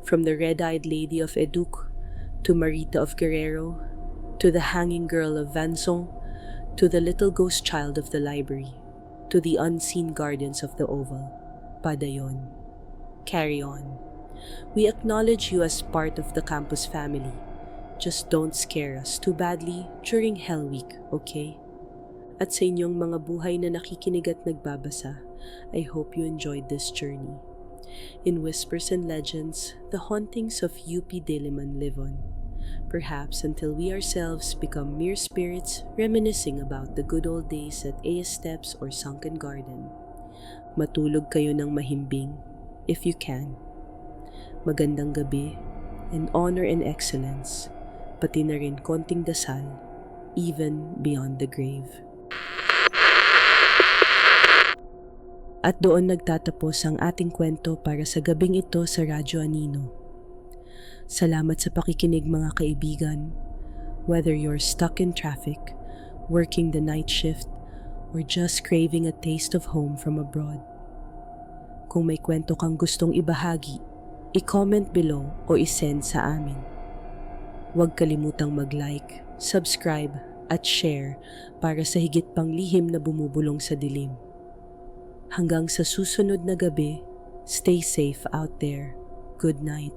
from the red-eyed lady of Educ, to Marita of Guerrero, to the hanging girl of Vanson, to the little ghost child of the library, to the unseen guardians of the Oval, padayon. Carry on. We acknowledge you as part of the campus family. Just don't scare us too badly during Hell Week, okay? At sa inyong mga buhay na nakikinig at nagbabasa, I hope you enjoyed this journey. In whispers and legends, the hauntings of UP Diliman live on. Perhaps until we ourselves become mere spirits reminiscing about the good old days at AS Steps or Sunken Garden. Matulog kayo ng mahimbing, if you can. Magandang gabi, and honor and excellence, pati na rin konting dasal, even beyond the grave. At doon nagtatapos ang ating kwento para sa gabing ito sa Radyo Anino. Salamat sa pakikinig mga kaibigan, whether you're stuck in traffic, working the night shift, or just craving a taste of home from abroad. Kung may kwento kang gustong ibahagi, i-comment below o i-send sa amin. Huwag kalimutang mag-like, subscribe at share para sa higit pang lihim na bumubulong sa dilim. Hanggang sa susunod na gabi, stay safe out there. Good night.